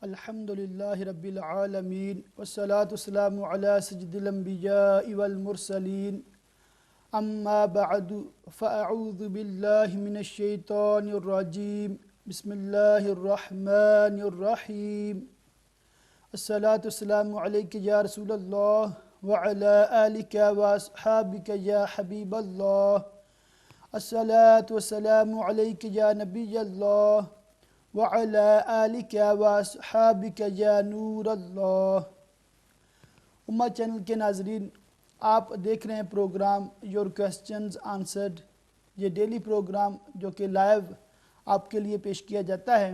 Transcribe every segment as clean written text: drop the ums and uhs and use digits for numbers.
الحمدللہ رب العالمین والصلاة والسلام علی سید الانبیاء والمرسلین اما بعد فاعوذ باللہ من الشیطان الرجیم بسم اللہ الرحمن الرحیم الصلاة والسلام علیک یا رسول اللہ وعلی آلک واصحابک یا حبیب اللہ الصلاة والسلام علیک یا نبی اللہ وعلى آلك واصحابك یا نور اللہ۔ امہ چینل کے ناظرین، آپ دیکھ رہے ہیں پروگرام یور کوسچنز آنسرڈ، یہ ڈیلی پروگرام جو کہ لائیو آپ کے لیے پیش کیا جاتا ہے۔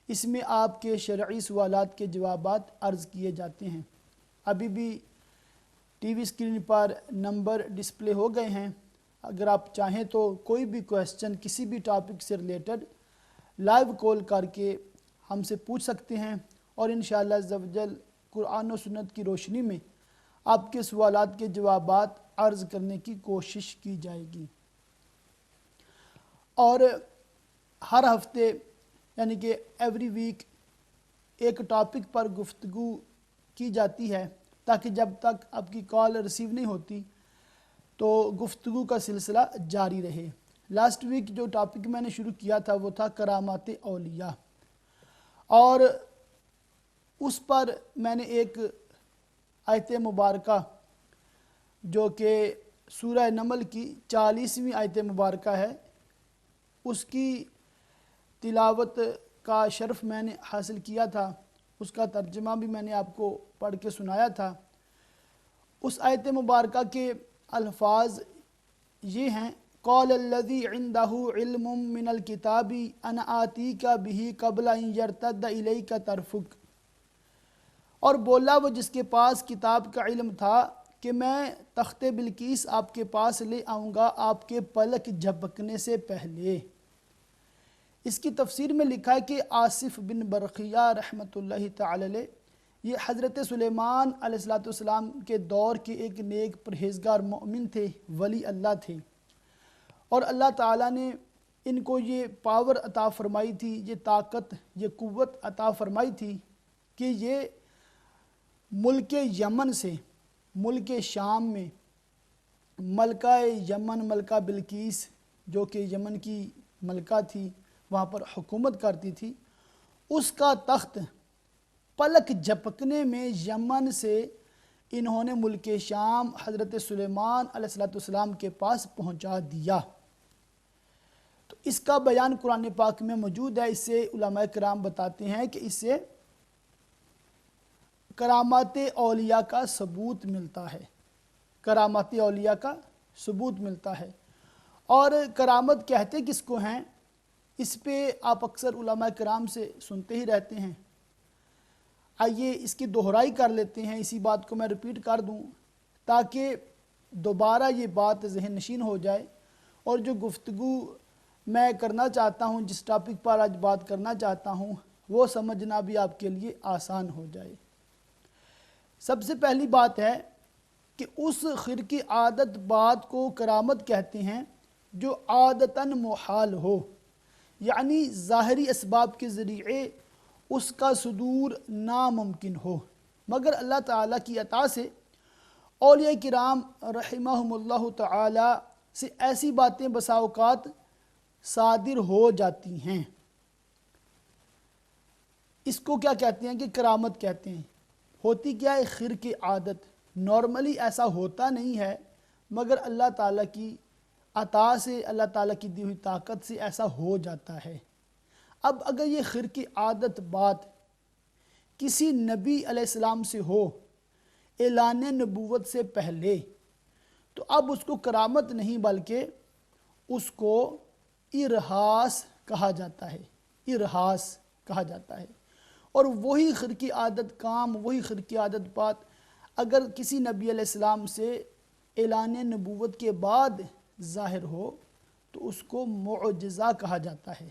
اس میں آپ کے شرعی سوالات کے جوابات عرض کیے جاتے ہیں۔ ابھی بھی ٹی وی اسکرین پر نمبر ڈسپلے ہو گئے ہیں، اگر آپ چاہیں تو کوئی بھی کوسچن کسی بھی ٹاپک سے ریلیٹڈ لائیو کال کر کے ہم سے پوچھ سکتے ہیں، اور انشاءاللہ عز و جل قرآن و سنت کی روشنی میں آپ کے سوالات کے جوابات عرض کرنے کی کوشش کی جائے گی۔ اور ہر ہفتے یعنی کہ ایوری ویک ایک ٹاپک پر گفتگو کی جاتی ہے، تاکہ جب تک آپ کی کال ریسیو نہیں ہوتی تو گفتگو کا سلسلہ جاری رہے۔ لاسٹ ویک جو ٹاپک میں نے شروع کیا تھا وہ تھا کرامات اولیاء، اور اس پر میں نے ایک آیت مبارکہ جو کہ سورہ نمل کی 40ویں آیت مبارکہ ہے، اس کی تلاوت کا شرف میں نے حاصل کیا تھا، اس کا ترجمہ بھی میں نے آپ کو پڑھ کے سنایا تھا۔ اس آیت مبارکہ کے الفاظ یہ ہیں: قال الذی عنده علم من الکتاب انا آتیک بہ قبل ان یرتد الیک طرفک، اور بولا وہ جس کے پاس کتاب کا علم تھا کہ میں تخت بلقیس آپ کے پاس لے آؤں گا آپ کے پلک جھپکنے سے پہلے۔ اس کی تفسیر میں لکھا ہے کہ آصف بن برقیہ رحمۃ اللہ تعالی علیہ یہ حضرت سلیمان علیہ السلام کے دور کے ایک نیک پرہیزگار مومن تھے، ولی اللہ تھے، اور اللہ تعالیٰ نے ان کو یہ پاور عطا فرمائی تھی، یہ طاقت، یہ قوت عطا فرمائی تھی کہ یہ ملک یمن سے ملک شام میں ملکہ یمن، ملکہ بلقیس جو کہ یمن کی ملکہ تھی، وہاں پر حکومت کرتی تھی، اس کا تخت پلک جھپکنے میں یمن سے انہوں نے ملک شام حضرت سلیمان علیہ السلام کے پاس پہنچا دیا۔ تو اس کا بیان قرآن پاک میں موجود ہے۔ اس سے علماء کرام بتاتے ہیں کہ اس سے کرامات اولیاء کا ثبوت ملتا ہے، کرامات اولیاء کا ثبوت ملتا ہے۔ اور کرامت کہتے کس کو ہیں، اس پہ آپ اکثر علماء کرام سے سنتے ہی رہتے ہیں۔ آئیے اس کی دہرائی کر لیتے ہیں، اسی بات کو میں ریپیٹ کر دوں تاکہ دوبارہ یہ بات ذہن نشین ہو جائے، اور جو گفتگو میں کرنا چاہتا ہوں، جس ٹاپک پر آج بات کرنا چاہتا ہوں، وہ سمجھنا بھی آپ کے لیے آسان ہو جائے۔ سب سے پہلی بات ہے کہ اس خرقی عادت بات کو کرامت کہتے ہیں جو عادتاً محال ہو، یعنی ظاہری اسباب کے ذریعے اس کا صدور ناممکن ہو، مگر اللہ تعالیٰ کی عطا سے اولیاء کرام رحمہم اللہ تعالی سے ایسی باتیں بسا اوقات صادر ہو جاتی ہیں۔ اس کو کیا کہتے ہیں کہ کرامت کہتے ہیں۔ ہوتی کیا ہے؟ خرقی عادت، نارملی ایسا ہوتا نہیں ہے، مگر اللہ تعالیٰ کی عطا سے، اللہ تعالیٰ کی دی ہوئی طاقت سے ایسا ہو جاتا ہے۔ اب اگر یہ خرقی عادت بات کسی نبی علیہ السلام سے ہو اعلان نبوت سے پہلے، تو اب اس کو کرامت نہیں بلکہ اس کو ارہاس کہا جاتا ہے، ارہاس کہا جاتا ہے۔ اور وہی خرقی عادت کام، وہی خرقی عادت بات اگر کسی نبی علیہ السلام سے اعلان نبوت کے بعد ظاہر ہو تو اس کو معجزہ کہا جاتا ہے۔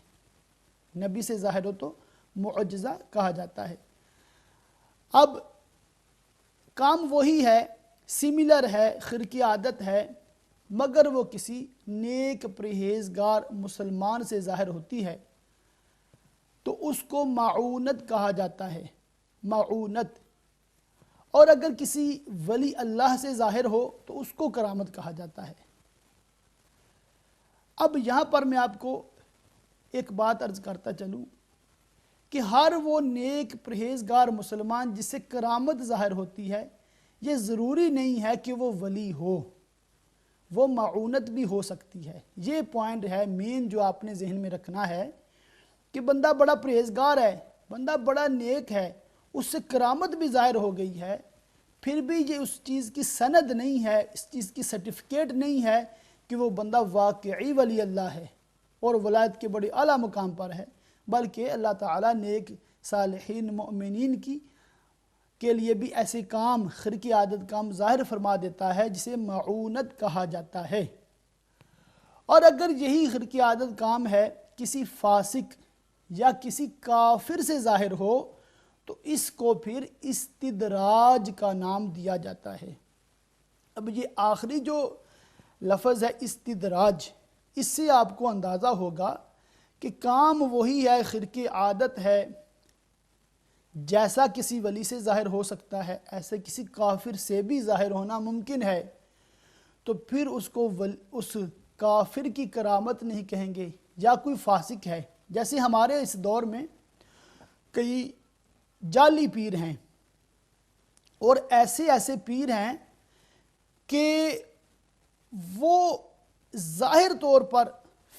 نبی سے ظاہر ہو تو معجزہ کہا جاتا ہے۔ اب کام وہی ہے، سملر ہے، خرقی عادت ہے، مگر وہ کسی نیک پرہیزگار مسلمان سے ظاہر ہوتی ہے، تو اس کو معونت کہا جاتا ہے، معونت۔ اور اگر کسی ولی اللہ سے ظاہر ہو تو اس کو کرامت کہا جاتا ہے۔ اب یہاں پر میں آپ کو ایک بات عرض کرتا چلوں کہ ہر وہ نیک پرہیزگار مسلمان جس سے کرامت ظاہر ہوتی ہے، یہ ضروری نہیں ہے کہ وہ ولی ہو، وہ معونت بھی ہو سکتی ہے۔ یہ پوائنٹ ہے مین جو آپ نے ذہن میں رکھنا ہے کہ بندہ بڑا پرہیزگار ہے، بندہ بڑا نیک ہے، اس سے کرامت بھی ظاہر ہو گئی ہے، پھر بھی یہ اس چیز کی سند نہیں ہے، اس چیز کی سرٹیفکیٹ نہیں ہے کہ وہ بندہ واقعی ولی اللہ ہے اور ولایت کے بڑے اعلیٰ مقام پر ہے، بلکہ اللہ تعالیٰ نیک صالحین مؤمنین کے لیے بھی ایسے کام، خرقی عادت کام ظاہر فرما دیتا ہے جسے معونت کہا جاتا ہے۔ اور اگر یہی خرقی عادت کام ہے کسی فاسق یا کسی کافر سے ظاہر ہو تو اس کو پھر استدراج کا نام دیا جاتا ہے۔ اب یہ آخری جو لفظ ہے استدراج، اس سے آپ کو اندازہ ہوگا کہ کام وہی ہے، خرقی عادت ہے، جیسا کسی ولی سے ظاہر ہو سکتا ہے ایسے کسی کافر سے بھی ظاہر ہونا ممکن ہے، تو پھر اس کو اس کافر کی کرامت نہیں کہیں گے یا کوئی فاسق ہے۔ جیسے ہمارے اس دور میں کئی جعلی پیر ہیں اور ایسے پیر ہیں کہ وہ ظاہر طور پر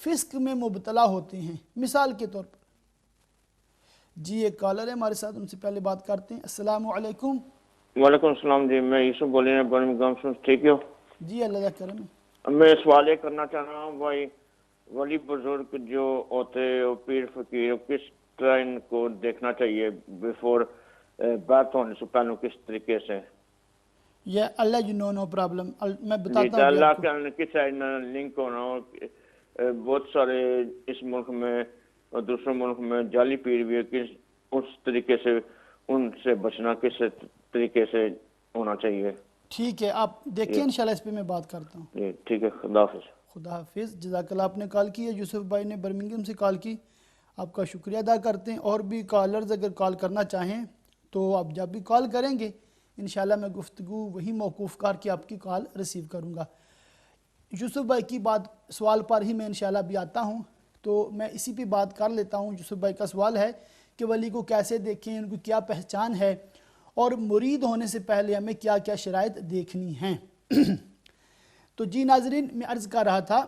فسق میں مبتلا ہوتے ہیں۔ مثال کے طور پر جی ایک کالر ہے ہمارے ساتھ، ان سے پہلے بات کرتے ہیں۔ السلام علیکم۔ وعلیکم السلام جی، میں یوسف بول رہا ہوں برمنگھم سے، ٹھیک ہو؟ جی اللہ کا کرم ہے۔ میں سوال یہ کرنا چاہ رہا ہوں بھائی، ولی بزرگ جو ہوتے ہیں پیر فقیر، کس طرح ان کو دیکھنا چاہیے بیفور بات ہونے سے پہلے، کس طریقے سے؟ یا اللہ یو نو پرابلم، میں جی بتاتا تو ہوں اللہ آپ کے کس سائڈ لنک ہونا ہو۔ بہت سارے اس ملک میں اور دوسرے ملک میں جعلی پیر بھی ہے، کس اس طریقے سے ان سے بچنا کس طریقے سے ہونا چاہیے؟ ٹھیک ہے، آپ دیکھیں انشاءاللہ اس پہ میں بات کرتا ہوں۔ جی ٹھیک ہے، خدا حافظ۔ خدا حافظ۔ جزاک اللہ، آپ نے کال کی ہے، یوسف بھائی نے برمنگھم سے کال کی، آپ کا شکریہ ادا کرتے ہیں۔ اور بھی کالرز اگر کال کرنا چاہیں تو آپ جب بھی کال کریں گے انشاءاللہ میں گفتگو وہی موقوف کر کے آپ کی کال ریسیو کروں گا۔ یوسف بھائی کی بات سوال پر ہی میں انشاءاللہ بھی آتا ہوں، تو میں اسی پہ بات کر لیتا ہوں۔ یوسف بھائی کا سوال ہے کہ ولی کو کیسے دیکھیں، ان کو کیا پہچان ہے، اور مرید ہونے سے پہلے ہمیں کیا کیا شرائط دیکھنی ہیں۔ تو جی ناظرین، میں عرض کر رہا تھا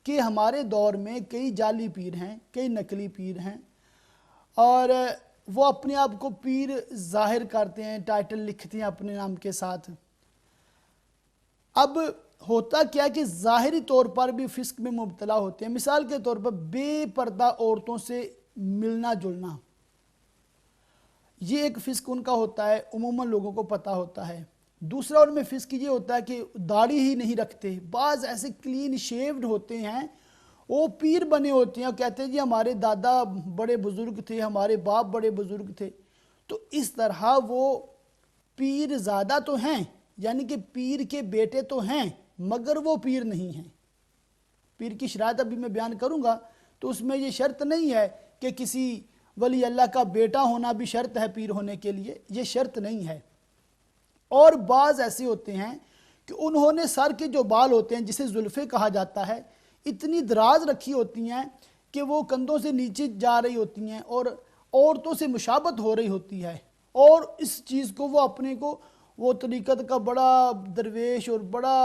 کہ ہمارے دور میں کئی جعلی پیر ہیں، کئی نقلی پیر ہیں، اور وہ اپنے آپ کو پیر ظاہر کرتے ہیں، ٹائٹل لکھتے ہیں اپنے نام کے ساتھ۔ اب ہوتا کیا کہ ظاہری طور پر بھی فسق میں مبتلا ہوتے ہیں۔ مثال کے طور پر بے پردہ عورتوں سے ملنا جلنا، یہ ایک فسق ان کا ہوتا ہے، عموماً لوگوں کو پتہ ہوتا ہے۔ دوسرا ان میں فسق یہ ہوتا ہے کہ داڑھی ہی نہیں رکھتے۔ بعض ایسے کلین شیوڈ ہوتے ہیں، وہ پیر بنے ہوتے ہیں اور کہتے ہیں جی ہمارے دادا بڑے بزرگ تھے، ہمارے باپ بڑے بزرگ تھے۔ تو اس طرح وہ پیر زادہ تو ہیں، یعنی کہ پیر کے بیٹے تو ہیں، مگر وہ پیر نہیں ہیں۔ پیر کی شرائط ابھی میں بیان کروں گا، تو اس میں یہ شرط نہیں ہے کہ کسی ولی اللہ کا بیٹا ہونا بھی شرط ہے پیر ہونے کے لیے، یہ شرط نہیں ہے۔ اور بعض ایسے ہوتے ہیں کہ انہوں نے سر کے جو بال ہوتے ہیں جسے زلفیں کہا جاتا ہے، اتنی دراز رکھی ہوتی ہیں کہ وہ کندھوں سے نیچے جا رہی ہوتی ہیں اور عورتوں سے مشابہت ہو رہی ہوتی ہے، اور اس چیز کو وہ اپنے کو وہ طریقت کا بڑا درویش اور بڑا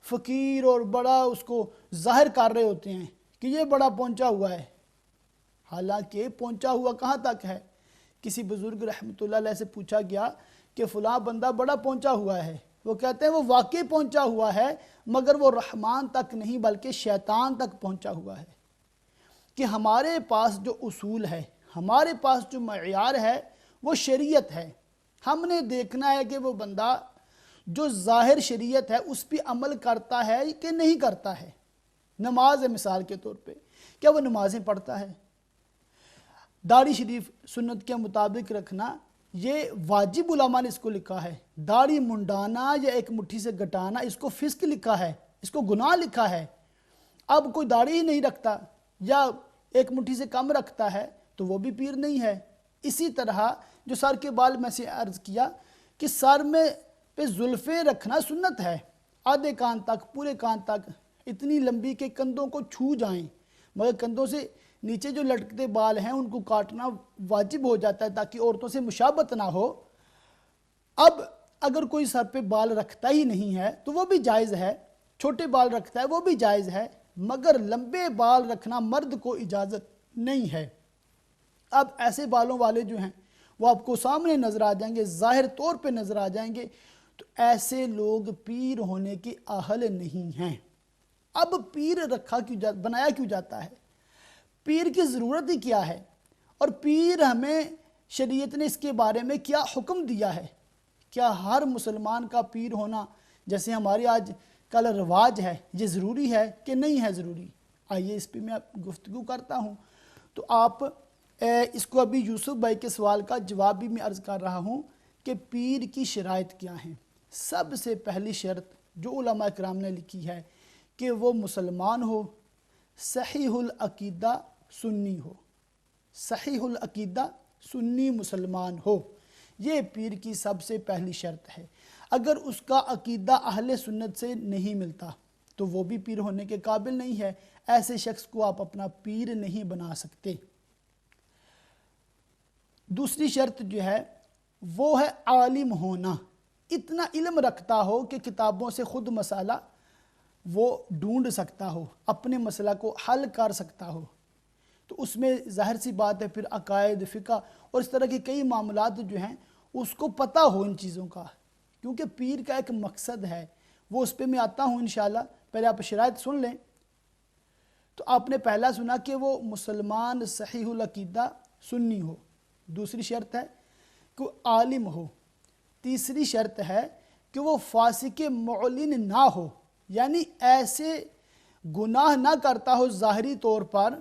فقیر اور بڑا اس کو ظاہر کر رہے ہوتے ہیں کہ یہ بڑا پہنچا ہوا ہے۔ حالانکہ پہنچا ہوا کہاں تک ہے؟ کسی بزرگ رحمۃ اللہ علیہ سے پوچھا گیا کہ فلاں بندہ بڑا پہنچا ہوا ہے، وہ کہتے ہیں وہ واقعی پہنچا ہوا ہے، مگر وہ رحمان تک نہیں بلکہ شیطان تک پہنچا ہوا ہے۔ کہ ہمارے پاس جو اصول ہے، ہمارے پاس جو معیار ہے وہ شریعت ہے۔ ہم نے دیکھنا ہے کہ وہ بندہ جو ظاہر شریعت ہے اس پہ عمل کرتا ہے کہ نہیں کرتا ہے۔ نماز ہے مثال کے طور پہ، کیا وہ نمازیں پڑھتا ہے؟ داڑھی شریف سنت کے مطابق رکھنا، یہ واجب علماء نے اس کو لکھا ہے۔ داڑھی منڈانا یا ایک مٹھی سے گٹانا، اس کو فسق لکھا ہے، اس کو گناہ لکھا ہے۔ اب کوئی داڑھی ہی نہیں رکھتا یا ایک مٹھی سے کم رکھتا ہے تو وہ بھی پیر نہیں ہے۔ اسی طرح جو سر کے بال میں سے عرض کیا کہ سر میں پہ زلفیں رکھنا سنت ہے، آدھے کان تک، پورے کان تک، اتنی لمبی کہ کندھوں کو چھو جائیں، مگر کندھوں سے نیچے جو لٹکتے بال ہیں ان کو کاٹنا واجب ہو جاتا ہے تاکہ عورتوں سے مشابہت نہ ہو۔ اب اگر کوئی سر پہ بال رکھتا ہی نہیں ہے تو وہ بھی جائز ہے، چھوٹے بال رکھتا ہے وہ بھی جائز ہے، مگر لمبے بال رکھنا مرد کو اجازت نہیں ہے۔ اب ایسے بالوں والے جو ہیں وہ آپ کو سامنے نظر آ جائیں گے، ظاہر طور پہ نظر آ جائیں گے، تو ایسے لوگ پیر ہونے کے اہل نہیں ہیں۔ اب پیر بنایا کیوں جاتا ہے؟ پیر کی ضرورت ہی کیا ہے؟ اور پیر ہمیں شریعت نے اس کے بارے میں کیا حکم دیا ہے؟ کیا ہر مسلمان کا پیر ہونا جیسے ہماری آج کل رواج ہے یہ ضروری ہے کہ نہیں ہے ضروری؟ آئیے اس پہ میں گفتگو کرتا ہوں۔ تو آپ اس کو ابھی یوسف بھائی کے سوال کا جواب بھی میں عرض کر رہا ہوں کہ پیر کی شرائط کیا ہیں۔ سب سے پہلی شرط جو علماء کرام نے لکھی ہے کہ وہ مسلمان ہو، صحیح العقیدہ سنی ہو، صحیح العقیدہ سنی مسلمان ہو، یہ پیر کی سب سے پہلی شرط ہے۔ اگر اس کا عقیدہ اہل سنت سے نہیں ملتا تو وہ بھی پیر ہونے کے قابل نہیں ہے، ایسے شخص کو آپ اپنا پیر نہیں بنا سکتے۔ دوسری شرط جو ہے وہ ہے عالم ہونا، اتنا علم رکھتا ہو کہ کتابوں سے خود مسئلہ وہ ڈھونڈ سکتا ہو، اپنے مسئلہ کو حل کر سکتا ہو۔ تو اس میں ظاہر سی بات ہے پھر عقائد، فقہ اور اس طرح کے کئی معاملات جو ہیں اس کو پتہ ہو ان چیزوں کا، کیونکہ پیر کا ایک مقصد ہے، وہ اس پہ میں آتا ہوں انشاءاللہ۔ پہلے آپ شرائط سن لیں۔ تو آپ نے پہلا سنا کہ وہ مسلمان صحیح العقیدہ سنی ہو، دوسری شرط ہے کہ وہ عالم ہو، تیسری شرط ہے کہ وہ فاسق معلن نہ ہو، یعنی ایسے گناہ نہ کرتا ہو ظاہری طور پر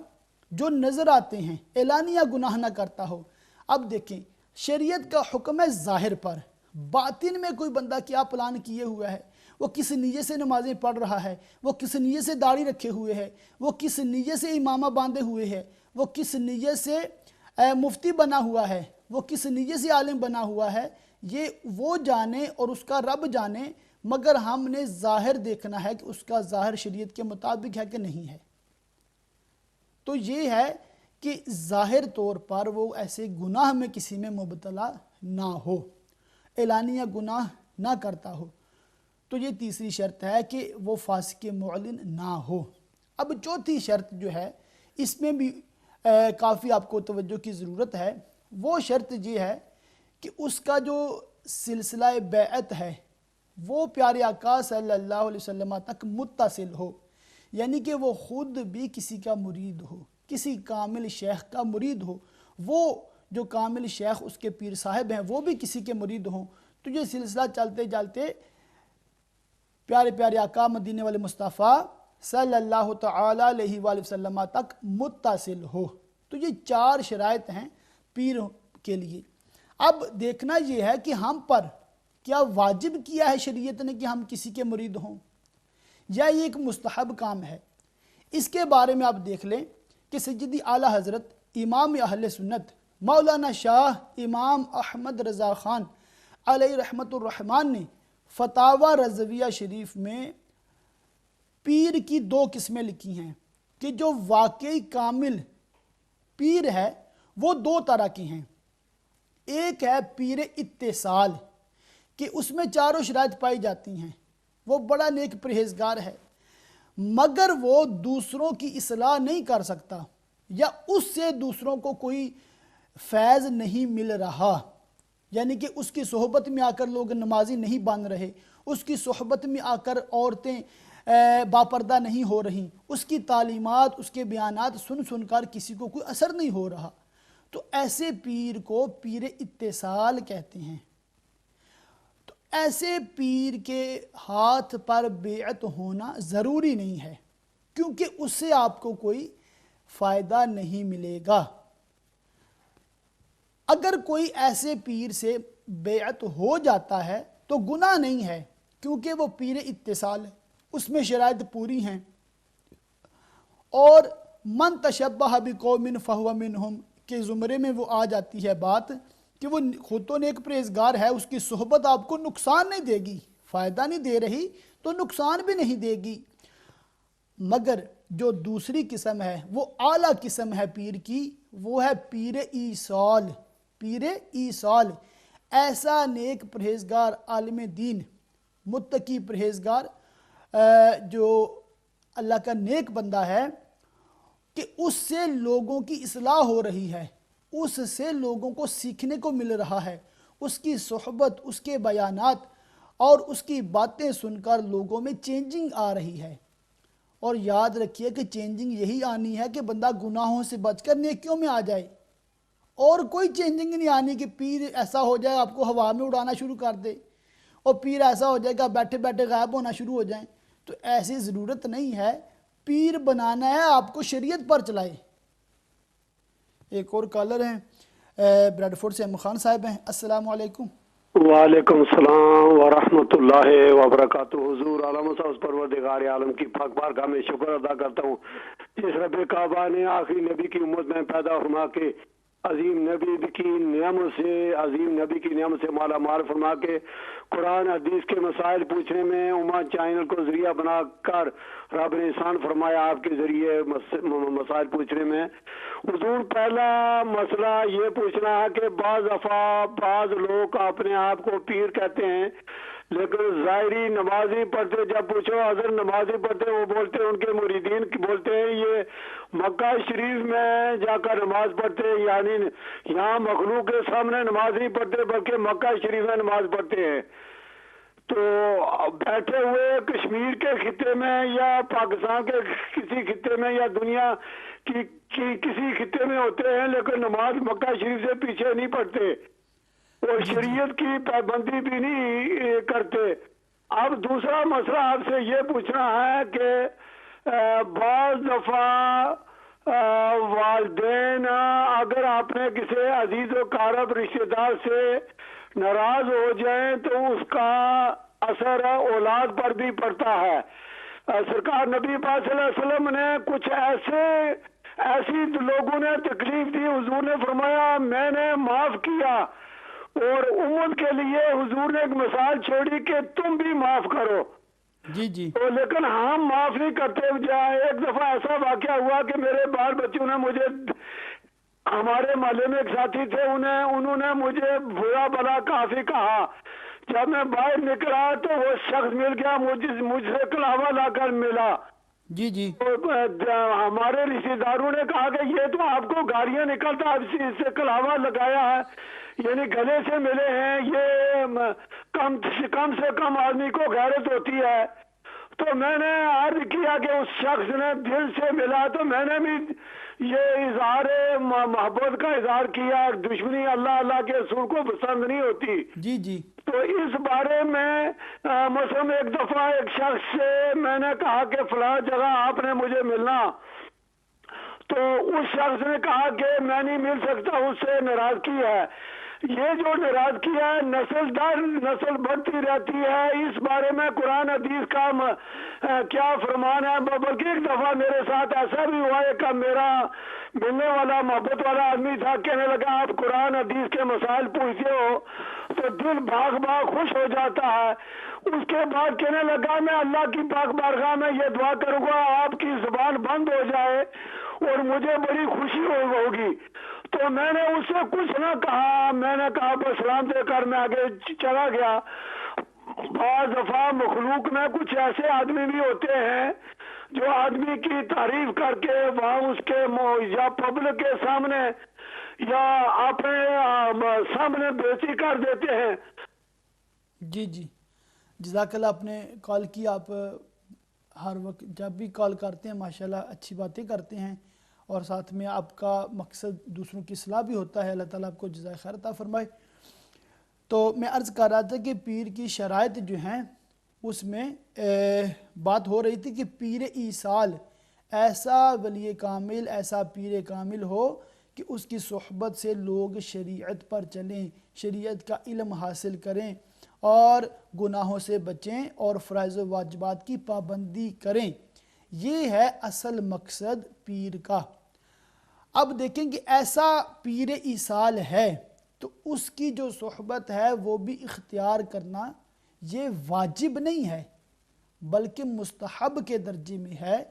جو نظر آتے ہیں، اعلانیہ گناہ نہ کرتا ہو۔ اب دیکھیں شریعت کا حکم ہے ظاہر پر، باطن میں کوئی بندہ کیا پلان کیے ہوا ہے، وہ کس نیت سے نمازیں پڑھ رہا ہے، وہ کس نیت سے داڑھی رکھے ہوئے ہے، وہ کس نیت سے امامہ باندھے ہوئے ہے، وہ کس نیت سے مفتی بنا ہوا ہے، وہ کس نیت سے عالم بنا ہوا ہے، یہ وہ جانے اور اس کا رب جانے، مگر ہم نے ظاہر دیکھنا ہے کہ اس کا ظاہر شریعت کے مطابق ہے کہ نہیں ہے۔ تو یہ ہے کہ ظاہر طور پر وہ ایسے گناہ میں کسی میں مبتلا نہ ہو، اعلانیہ گناہ نہ کرتا ہو۔ تو یہ تیسری شرط ہے کہ وہ فاسق معلن نہ ہو۔ اب چوتھی شرط جو ہے اس میں بھی کافی آپ کو توجہ کی ضرورت ہے، وہ شرط یہ ہے کہ اس کا جو سلسلہ بیعت ہے وہ پیارے آقا صلی اللہ علیہ وسلم تک متصل ہو، یعنی کہ وہ خود بھی کسی کا مرید ہو، کسی کامل شیخ کا مرید ہو، وہ جو کامل شیخ اس کے پیر صاحب ہیں وہ بھی کسی کے مرید ہوں، تو یہ سلسلہ چلتے چلتے پیارے پیارے آقا مدینے والے مصطفیٰ صلی اللہ تعالیٰ علیہ وآلہ وسلم تک متصل ہو۔ تو یہ چار شرائط ہیں پیر کے لیے۔ اب دیکھنا یہ ہے کہ ہم پر کیا واجب کیا ہے شریعت نے کہ ہم کسی کے مرید ہوں، یا یہ ایک مستحب کام ہے۔ اس کے بارے میں آپ دیکھ لیں کہ سیدی اعلیٰ حضرت امام اہل سنت مولانا شاہ امام احمد رضا خان علیہ رحمت الرحمن نے فتاوی رضویہ شریف میں پیر کی دو قسمیں لکھی ہیں کہ جو واقعی کامل پیر ہے وہ دو طرح کے ہیں۔ ایک ہے پیر اتصال کہ اس میں چاروں شرائط پائی جاتی ہیں، وہ بڑا نیک پرہیزگار ہے، مگر وہ دوسروں کی اصلاح نہیں کر سکتا، یا اس سے دوسروں کو کوئی فیض نہیں مل رہا، یعنی کہ اس کی صحبت میں آ کر لوگ نمازی نہیں بن رہے، اس کی صحبت میں آ کر عورتیں باپردہ نہیں ہو رہی، اس کی تعلیمات، اس کے بیانات سن سن کر کسی کو کوئی اثر نہیں ہو رہا، تو ایسے پیر کو پیر اتصال کہتے ہیں۔ تو ایسے پیر کے ہاتھ پر بیعت ہونا ضروری نہیں ہے، کیونکہ اس سے آپ کو کوئی فائدہ نہیں ملے گا۔ اگر کوئی ایسے پیر سے بیعت ہو جاتا ہے تو گناہ نہیں ہے، کیونکہ وہ پیر اتصال ہے، اس میں شرائط پوری ہیں۔ اور من تشبہ بقوم فہو منہم کے زمرے میں وہ آ جاتی ہے بات کہ وہ خود تو نیک پرہیزگار ہے، اس کی صحبت آپ کو نقصان نہیں دے گی، فائدہ نہیں دے رہی تو نقصان بھی نہیں دے گی، مگر جو دوسری قسم ہے وہ اعلیٰ قسم ہے پیر کی، وہ ہے پیر ایصال۔ پیر ایصال ایسا نیک پرہیزگار عالم دین، متقی پرہیزگار، جو اللہ کا نیک بندہ ہے کہ اس سے لوگوں کی اصلاح ہو رہی ہے، اس سے لوگوں کو سیکھنے کو مل رہا ہے، اس کی صحبت، اس کے بیانات اور اس کی باتیں سن کر لوگوں میں چینجنگ آ رہی ہے۔ اور یاد رکھیے کہ چینجنگ یہی آنی ہے کہ بندہ گناہوں سے بچ کر نیکیوں میں آ جائے، اور کوئی چینجنگ نہیں آنی کہ پیر ایسا ہو جائے آپ کو ہوا میں اڑانا شروع کر دے، اور پیر ایسا ہو جائے کہ آپ بیٹھے بیٹھے غائب ہونا شروع ہو جائیں۔ تو ایسی ضرورت نہیں ہے، پیر بنانا ہے آپ کو شریعت پر چلائے۔ ایک اور کالر ہیں بریڈ فورڈ سے، احمد خان صاحب ہیں۔ السلام علیکم۔ وعلیکم السلام ورحمۃ اللہ وبرکاتہ۔ حضور عالم صاحب پروردگار عالم کی پاک بارگاہ میں شکر ادا کرتا ہوں جس رب کعبہ نے آخری نبی کی امت میں پیدا فرما کے عظیم نبی کی نعمت سے مالا مال فرما کے قرآن حدیث کے مسائل پوچھنے میں اما چینل کو ذریعہ بنا کر رب نے احسان فرمایا آپ کے ذریعے مسائل پوچھنے میں۔ حضور پہلا مسئلہ یہ پوچھنا ہے کہ بعض لوگ اپنے آپ کو پیر کہتے ہیں، لیکن ظاہری نمازی پڑھتے، جب پوچھو حضرت نمازی پڑھتے، وہ بولتے ہیں، ان کے مریدین بولتے ہیں یہ مکہ شریف میں جا کر نماز پڑھتے، یعنی یہاں مخلوق کے سامنے نماز نہیں پڑھتے بلکہ مکہ شریف میں نماز پڑھتے ہیں۔ تو بیٹھے ہوئے کشمیر کے خطے میں یا پاکستان کے کسی خطے میں یا دنیا کی کسی خطے میں ہوتے ہیں، لیکن نماز مکہ شریف سے پیچھے نہیں پڑھتے اور شریعت کی پابندی بھی نہیں کرتے۔ اب دوسرا مسئلہ آپ سے یہ پوچھنا ہے کہ بعض دفعہ والدین اگر آپ نے کسی عزیز و قارب رشتہ دار سے ناراض ہو جائیں تو اس کا اثر اولاد پر بھی پڑتا ہے۔ سرکار نبی پاک صلی اللہ علیہ وسلم نے کچھ ایسی لوگوں نے تکلیف دی، حضور نے فرمایا میں نے معاف کیا، اور امت کے لیے حضور نے ایک مثال چھوڑی کہ تم بھی معاف کرو۔ جی تو لیکن ہم معاف نہیں کرتے۔ ایک دفعہ ایسا واقعہ ہوا کہ میرے بال بچوں نے مجھے، ہمارے محلے میں ایک ساتھی تھے، انہوں نے مجھے برا بلا کافی کہا۔ جب میں باہر نکلا تو وہ شخص مل گیا، مجھ سے کلاوہ لا کر ملا۔ جی ہمارے رشتہ داروں نے کہا کہ یہ تو آپ کو گالیاں نکلتا، اب اس سے کلاوہ لگایا ہے، یعنی گلے سے ملے ہیں، یہ کم سے کم آدمی کو غیرت ہوتی ہے۔ تو میں نے عرض کیا کہ اس شخص نے دل سے ملا، تو میں نے بھی یہ اظہار محبت کا اظہار کیا۔ دشمنی اللہ کے رسول کو پسند نہیں ہوتی۔ جی تو اس بارے میں مثلا ایک دفعہ ایک شخص سے میں نے کہا کہ فلاں جگہ آپ نے مجھے ملنا، تو اس شخص نے کہا کہ میں نہیں مل سکتا، اس سے ناراضگی ہے۔ یہ جو ناراضگی ہے نسل در نسل بڑھتی رہتی ہے۔ اس بارے میں قرآن حدیث کا کیا فرمان ہے؟ بلکہ ایک دفعہ میرے ساتھ ایسا بھی ہوا ہے کہ میرا ملنے والا محبت والا آدمی تھا، کہنے لگا آپ قرآن حدیث کے مسائل پوچھتے ہو تو دل بھاگ خوش ہو جاتا ہے۔ اس کے بعد کہنے لگا میں اللہ کی پاک بارگاہ میں یہ دعا کروں گا آپ کی زبان بند ہو جائے اور مجھے بڑی خوشی ہوگی۔ تو میں نے اس سے کچھ نہ کہا، میں نے کہا بس سلام دے کر میں آگے چلا گیا۔ بعض دفعہ مخلوق میں کچھ ایسے آدمی بھی ہوتے ہیں جو آدمی کی تعریف کر کے وہاں اس کے یا پبلک کے سامنے یا اپنے سامنے بےعزتی کر دیتے ہیں۔ جی جزاک اللہ، آپ نے کال کی، آپ ہر وقت جب بھی کال کرتے ہیں ماشاءاللہ اچھی باتیں کرتے ہیں، اور ساتھ میں آپ کا مقصد دوسروں کی اصلاح بھی ہوتا ہے۔ اللہ تعالیٰ آپ کو جزائے خیر عطا فرمائے۔ تو میں عرض کر رہا تھا کہ پیر کی شرائط جو ہیں اس میں بات ہو رہی تھی کہ پیر ایصال ایسا ولی کامل، ایسا پیر کامل ہو کہ اس کی صحبت سے لوگ شریعت پر چلیں، شریعت کا علم حاصل کریں اور گناہوں سے بچیں اور فرائض و واجبات کی پابندی کریں۔ یہ ہے اصل مقصد پیر کا۔ اب دیکھیں کہ ایسا پیر ایصال ہے تو اس کی جو صحبت ہے وہ بھی اختیار کرنا یہ واجب نہیں ہے بلکہ مستحب کے درجے میں ہے.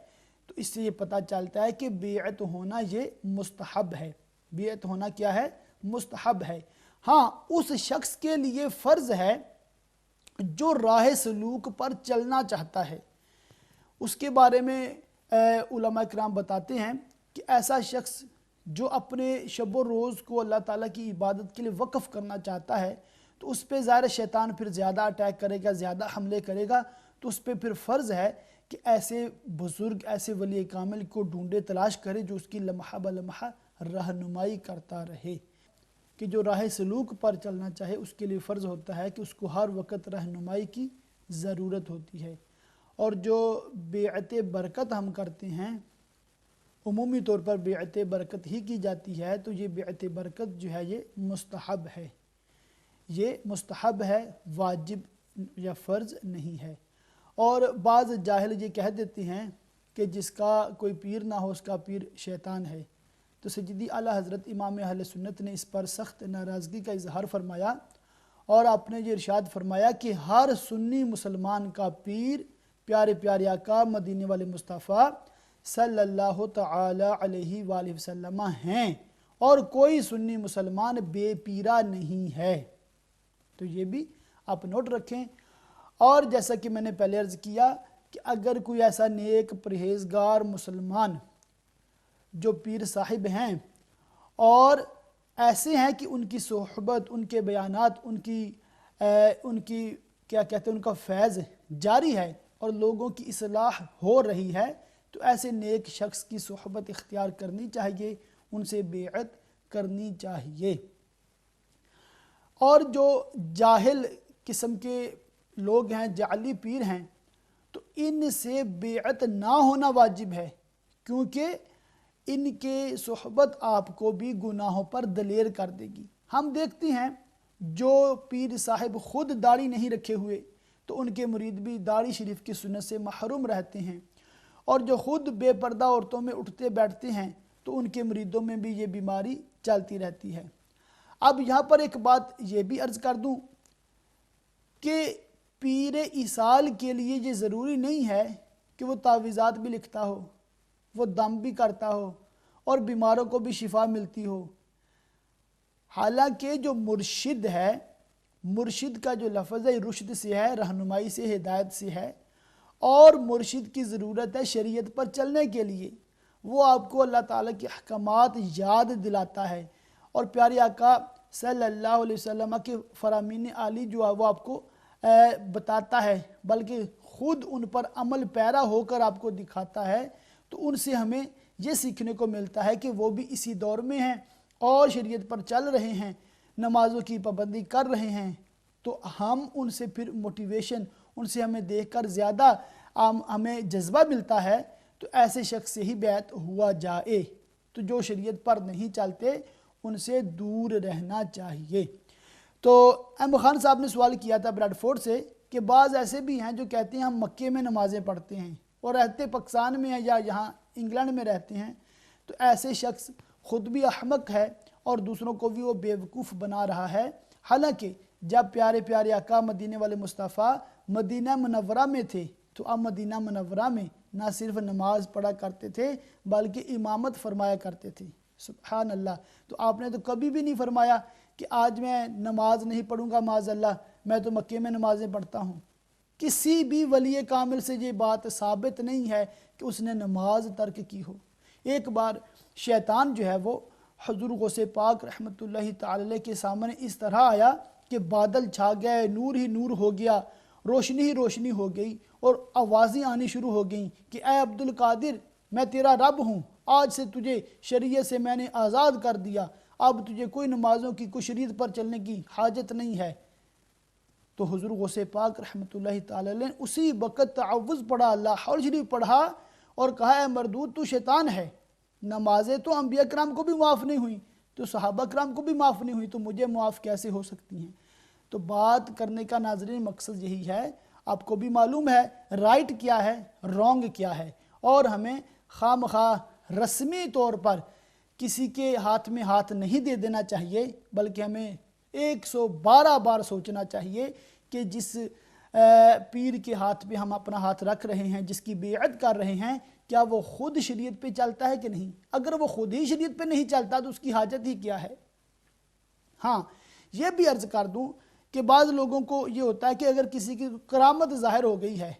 تو اس سے یہ پتہ چلتا ہے کہ بیعت ہونا یہ مستحب ہے. بیعت ہونا کیا ہے؟ مستحب ہے. ہاں اس شخص کے لیے فرض ہے جو راہ سلوک پر چلنا چاہتا ہے. اس کے بارے میں علماء کرام بتاتے ہیں کہ ایسا شخص جو اپنے شب و روز کو اللہ تعالیٰ کی عبادت کے لیے وقف کرنا چاہتا ہے تو اس پہ ظاہر شیطان پھر زیادہ اٹیک کرے گا، زیادہ حملے کرے گا. تو اس پہ پھر فرض ہے کہ ایسے بزرگ، ایسے ولی کامل کو ڈھونڈے، تلاش کرے جو اس کی لمحہ بلمحہ رہنمائی کرتا رہے. کہ جو راہ سلوک پر چلنا چاہے اس کے لیے فرض ہوتا ہے کہ اس کو ہر وقت رہنمائی کی ضرورت ہوتی ہے. اور جو بیعت برکت ہم کرتے ہیں، عمومی طور پر بیعت برکت ہی کی جاتی ہے، تو یہ بیعت برکت جو ہے یہ مستحب ہے. یہ مستحب ہے، واجب یا فرض نہیں ہے. اور بعض جاہل یہ کہہ دیتے ہیں کہ جس کا کوئی پیر نہ ہو اس کا پیر شیطان ہے. تو سیدی اعلیٰ حضرت امام اہل سنت نے اس پر سخت ناراضگی کا اظہار فرمایا اور آپ نے یہ ارشاد فرمایا کہ ہر سنی مسلمان کا پیر پیارے پیارے آقا مدینے والے مصطفیٰ صلی اللہ تعالی علیہ وآلہ وسلم ہیں اور کوئی سنی مسلمان بے پیرا نہیں ہے. تو یہ بھی آپ نوٹ رکھیں. اور جیسا کہ میں نے پہلے عرض کیا کہ اگر کوئی ایسا نیک پرہیزگار مسلمان جو پیر صاحب ہیں اور ایسے ہیں کہ ان کی صحبت، ان کے بیانات، ان کی کیا کہتے ہیں ان کا فیض جاری ہے اور لوگوں کی اصلاح ہو رہی ہے، تو ایسے نیک شخص کی صحبت اختیار کرنی چاہیے، ان سے بیعت کرنی چاہیے. اور جو جاہل قسم کے لوگ ہیں، جعلی پیر ہیں، تو ان سے بیعت نہ ہونا واجب ہے کیونکہ ان کے صحبت آپ کو بھی گناہوں پر دلیر کر دے گی. ہم دیکھتے ہیں جو پیر صاحب خود داڑھی نہیں رکھے ہوئے تو ان کے مرید بھی داڑھی شریف کی سنت سے محروم رہتے ہیں، اور جو خود بے پردہ عورتوں میں اٹھتے بیٹھتے ہیں تو ان کے مریدوں میں بھی یہ بیماری چلتی رہتی ہے. اب یہاں پر ایک بات یہ بھی عرض کر دوں کہ پیر ایصال کے لیے یہ ضروری نہیں ہے کہ وہ تعویذات بھی لکھتا ہو، وہ دم بھی کرتا ہو اور بیماروں کو بھی شفا ملتی ہو. حالانکہ جو مرشد ہے، مرشد کا جو لفظ ہے رشد سے ہے، رہنمائی سے، ہدایت سے ہے، اور مرشد کی ضرورت ہے شریعت پر چلنے کے لیے. وہ آپ کو اللہ تعالیٰ کے احکامات یاد دلاتا ہے اور پیارے آقا صلی اللہ علیہ وسلم کے فرامین عالی جو ہے وہ آپ کو بتاتا ہے، بلکہ خود ان پر عمل پیرا ہو کر آپ کو دکھاتا ہے. تو ان سے ہمیں یہ سیکھنے کو ملتا ہے کہ وہ بھی اسی دور میں ہیں اور شریعت پر چل رہے ہیں، نمازوں کی پابندی کر رہے ہیں. تو ہم ان سے پھر موٹیویشن، ان سے ہمیں دیکھ کر زیادہ ہمیں جذبہ ملتا ہے. تو ایسے شخص سے ہی بیعت ہوا جائے. تو جو شریعت پر نہیں چلتے ان سے دور رہنا چاہیے. تو احمد خان صاحب نے سوال کیا تھا بریڈ فورڈ سے کہ بعض ایسے بھی ہیں جو کہتے ہیں ہم مکے میں نمازیں پڑھتے ہیں اور رہتے پاکستان میں ہیں یا یہاں انگلینڈ میں رہتے ہیں. تو ایسے شخص خود بھی احمق ہے اور دوسروں کو بھی وہ بیوقوف بنا رہا ہے. حالانکہ جب پیارے پیارے آقا مدینے والے مصطفیٰ مدینہ منورہ میں تھے تو اب مدینہ منورہ میں نہ صرف نماز پڑھا کرتے تھے بلکہ امامت فرمایا کرتے تھے. سبحان اللہ. تو آپ نے تو کبھی بھی نہیں فرمایا کہ آج میں نماز نہیں پڑھوں گا معاذ اللہ، میں تو مکے میں نمازیں پڑھتا ہوں. کسی بھی ولی کامل سے یہ بات ثابت نہیں ہے کہ اس نے نماز ترک کی ہو. ایک بار شیطان جو ہے وہ حضور غوث پاک رحمۃ اللہ تعالی کے سامنے اس طرح آیا کہ بادل چھا گئے، نور ہی نور ہو گیا، روشنی ہی روشنی ہو گئی اور آوازیں آنی شروع ہو گئیں کہ اے عبد القادر، میں تیرا رب ہوں، آج سے تجھے شریعت سے میں نے آزاد کر دیا، اب تجھے کوئی نمازوں کی، کوئی شریعت پر چلنے کی حاجت نہیں ہے. تو حضور غوث پاک رحمۃ اللہ تعالی نے اسی وقت تعوذ پڑھا، لا حول شریف پڑھا اور کہا اے مردود تو شیطان ہے. نمازیں تو انبیاء کرام کو بھی معاف نہیں ہوئیں، تو صحابہ کرام کو بھی معاف نہیں ہوئی، تو مجھے معاف کیسے ہو سکتی ہیں. تو بات کرنے کا ناظرین مقصد یہی ہے، آپ کو بھی معلوم ہے رائٹ کیا ہے، رونگ کیا ہے، اور ہمیں خواہ مخواہ رسمی طور پر کسی کے ہاتھ میں ہاتھ نہیں دے دینا چاہیے، بلکہ ہمیں 112 بار سوچنا چاہیے کہ جس پیر کے ہاتھ پہ ہم اپنا ہاتھ رکھ رہے ہیں، جس کی بیعت کر رہے ہیں، کیا وہ خود شریعت پہ چلتا ہے کہ نہیں؟ اگر وہ خود ہی شریعت پہ نہیں چلتا تو اس کی حاجت ہی کیا ہے؟ ہاں، یہ بھی عرض کر دوں کہ بعض لوگوں کو یہ ہوتا ہے کہ اگر کسی کی کرامت ظاہر ہو گئی ہے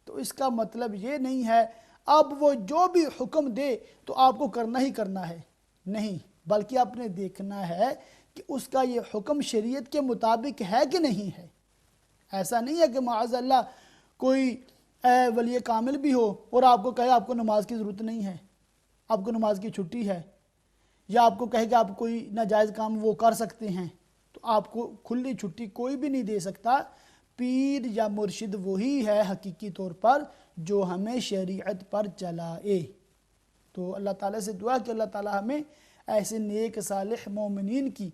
تو اس کا مطلب یہ نہیں ہے اب وہ جو بھی حکم دے تو آپ کو کرنا ہی کرنا ہے، نہیں، بلکہ آپ نے دیکھنا ہے کہ اس کا یہ حکم شریعت کے مطابق ہے کہ نہیں ہے۔ ایسا نہیں ہے کہ معاذ اللہ کوئی ولی کامل بھی ہو اور آپ کو کہے آپ کو نماز کی ضرورت نہیں ہے، آپ کو نماز کی چھٹی ہے، یا آپ کو کہے کہ آپ کوئی ناجائز کام وہ کر سکتے ہیں، تو آپ کو کھلی چھٹی کوئی بھی نہیں دے سکتا۔ پیر یا مرشد وہی ہے حقیقی طور پر جو ہمیں شریعت پر چلائے۔ تو اللہ تعالیٰ سے دعا کہ اللہ تعالیٰ ہمیں ایسے نیک صالح مومنین کی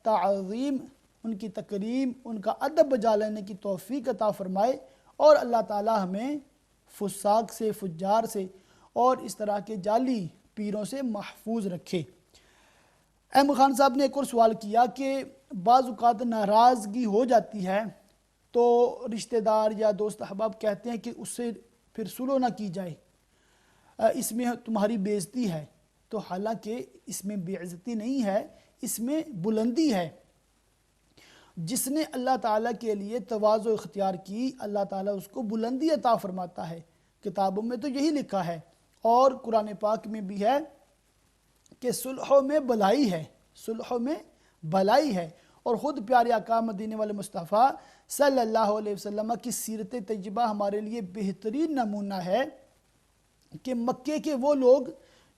تعظیم، ان کی تکریم، ان کا ادب بجا لینے کی توفیق عطا فرمائے، اور اللہ تعالیٰ ہمیں فساق سے، فجار سے اور اس طرح کے جعلی پیروں سے محفوظ رکھے۔ احمد خان صاحب نے ایک اور سوال کیا کہ بعض اوقات ناراضگی ہو جاتی ہے تو رشتہ دار یا دوست احباب کہتے ہیں کہ اس سے پھر صلح نہ کی جائے، اس میں تمہاری بے عزتی ہے، تو حالانکہ اس میں بے عزتی نہیں ہے، اس میں بلندی ہے۔ جس نے اللہ تعالیٰ کے لیے تواضع اختیار کی، اللہ تعالیٰ اس کو بلندی عطا فرماتا ہے۔ کتابوں میں تو یہی لکھا ہے، اور قرآن پاک میں بھی ہے کہ صلحوں میں بھلائی ہے، صلحوں میں بھلائی ہے۔ اور خود پیارے آقا مدینے والے مصطفیٰ صلی اللہ علیہ وسلم کی سیرت طیبہ ہمارے لیے بہترین نمونہ ہے کہ مکے کے وہ لوگ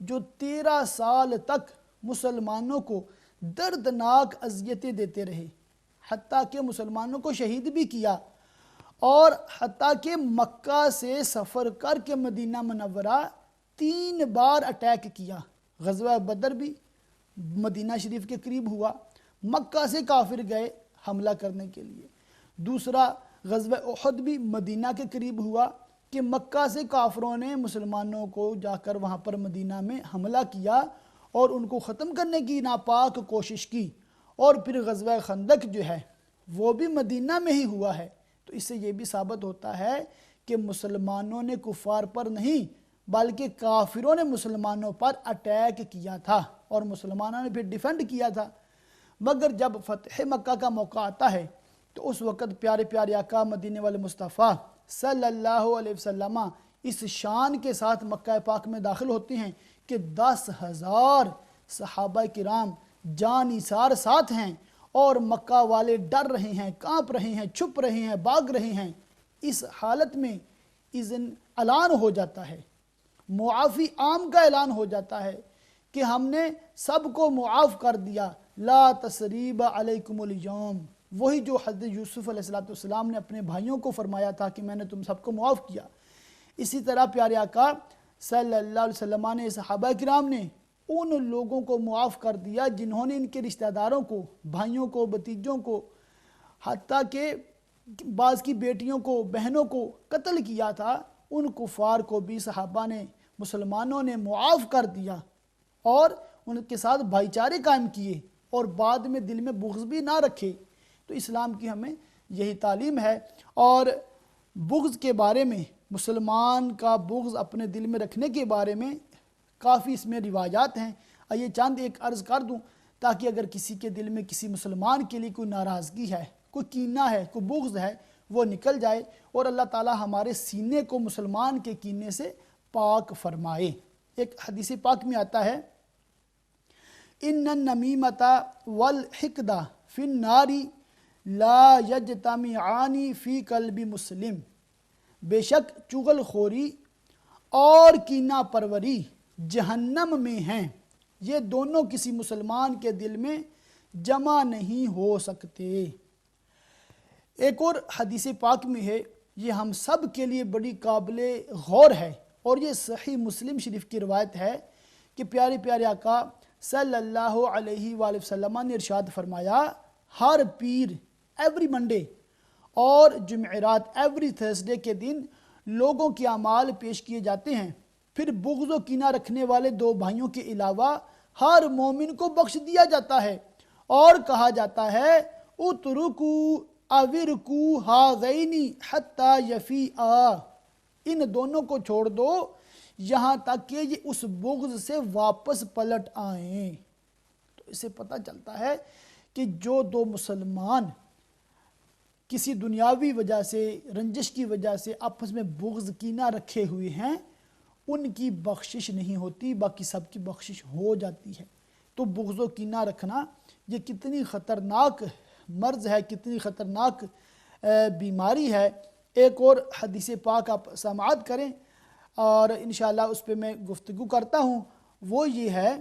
جو 13 سال تک مسلمانوں کو دردناک اذیتیں دیتے رہے، حتیٰ کہ مسلمانوں کو شہید بھی کیا، اور حتیٰ کہ مکہ سے سفر کر کے مدینہ منورہ 3 بار اٹیک کیا۔ غزوہ بدر بھی مدینہ شریف کے قریب ہوا، مکہ سے کافر گئے حملہ کرنے کے لیے۔ دوسرا غزوہ احد بھی مدینہ کے قریب ہوا کہ مکہ سے کافروں نے مسلمانوں کو جا کر وہاں پر مدینہ میں حملہ کیا اور ان کو ختم کرنے کی ناپاک کوشش کی۔ اور پھر غزوہ خندق جو ہے وہ بھی مدینہ میں ہی ہوا ہے۔ تو اس سے یہ بھی ثابت ہوتا ہے کہ مسلمانوں نے کفار پر نہیں بلکہ کافروں نے مسلمانوں پر اٹیک کیا تھا، اور مسلمانوں نے پھر ڈیفینڈ کیا تھا۔ مگر جب فتح مکہ کا موقع آتا ہے تو اس وقت پیارے پیارے آقا مدینے والے مصطفیٰ صلی اللہ علیہ وسلم اس شان کے ساتھ مکہ پاک میں داخل ہوتے ہیں کہ 10,000 صحابہ کرام جان نثار ساتھ ہیں، اور مکہ والے ڈر رہے ہیں، کانپ رہے ہیں، چھپ رہے ہیں، بھاگ رہے ہیں۔ اس حالت میں اذن اعلان ہو جاتا ہے، معافی عام کا اعلان ہو جاتا ہے کہ ہم نے سب کو معاف کر دیا، لا تثریب علیکم اليوم، وہی جو حضرت یوسف علیہ السلام نے اپنے بھائیوں کو فرمایا تھا کہ میں نے تم سب کو معاف کیا۔ اسی طرح پیارے آقا صلی اللہ علیہ وسلم نے، صحابہ کرام نے ان لوگوں کو معاف کر دیا جنہوں نے ان کے رشتہ داروں کو، بھائیوں کو، بھتیجوں کو، حتیٰ کہ بعض کی بیٹیوں کو، بہنوں کو قتل کیا تھا، ان کفار کو بھی صحابہ نے، مسلمانوں نے معاف کر دیا اور ان کے ساتھ بھائی چارے قائم کیے، اور بعد میں دل میں بغض بھی نہ رکھے۔ تو اسلام کی ہمیں یہی تعلیم ہے۔ اور بغض کے بارے میں، مسلمان کا بغض اپنے دل میں رکھنے کے بارے میں کافی اس میں روایات ہیں۔ آئیے چند ایک عرض کر دوں تاکہ اگر کسی کے دل میں کسی مسلمان کے لیے کوئی ناراضگی ہے، کوئی کینہ ہے، کوئی بغض ہے، وہ نکل جائے، اور اللہ تعالی ہمارے سینے کو مسلمان کے کینے سے پاک فرمائے۔ ایک حدیث پاک میں آتا ہے، ان النمیمۃ والحقد فی النار لا یجتمعان فی قلب مسلم، بے شک چغل خوری اور کینہ پروری جہنم میں ہیں، یہ دونوں کسی مسلمان کے دل میں جمع نہیں ہو سکتے۔ ایک اور حدیث پاک میں ہے، یہ ہم سب کے لیے بڑی قابل غور ہے، اور یہ صحیح مسلم شریف کی روایت ہے کہ پیارے پیارے آقا صلی اللہ علیہ وآلہ وسلم نے ارشاد فرمایا، ہر پیر ایوری منڈے اور جمعرات ایوری تھرسڈے کے دن لوگوں کے اعمال پیش کیے جاتے ہیں پھر بغض و کینہ رکھنے والے دو بھائیوں کے علاوہ ہر مومن کو بخش دیا جاتا ہے اور کہا جاتا ہے اترکو اوِرکو ہاذینی حتی یفیعا، ان دونوں کو چھوڑ دو یہاں تک کہ یہ اس بغض سے واپس پلٹ آئیں۔ تو اس سے پتہ چلتا ہے کہ جو دو مسلمان کسی دنیاوی وجہ سے، رنجش کی وجہ سے آپس میں بغض کینہ رکھے ہوئے ہیں، ان کی بخشش نہیں ہوتی، باقی سب کی بخشش ہو جاتی ہے۔ تو بغض و کینہ رکھنا یہ کتنی خطرناک مرض ہے، کتنی خطرناک بیماری ہے۔ ایک اور حدیث پاک آپ سماعت کریں اور انشاءاللہ اس پہ میں گفتگو کرتا ہوں، وہ یہ ہے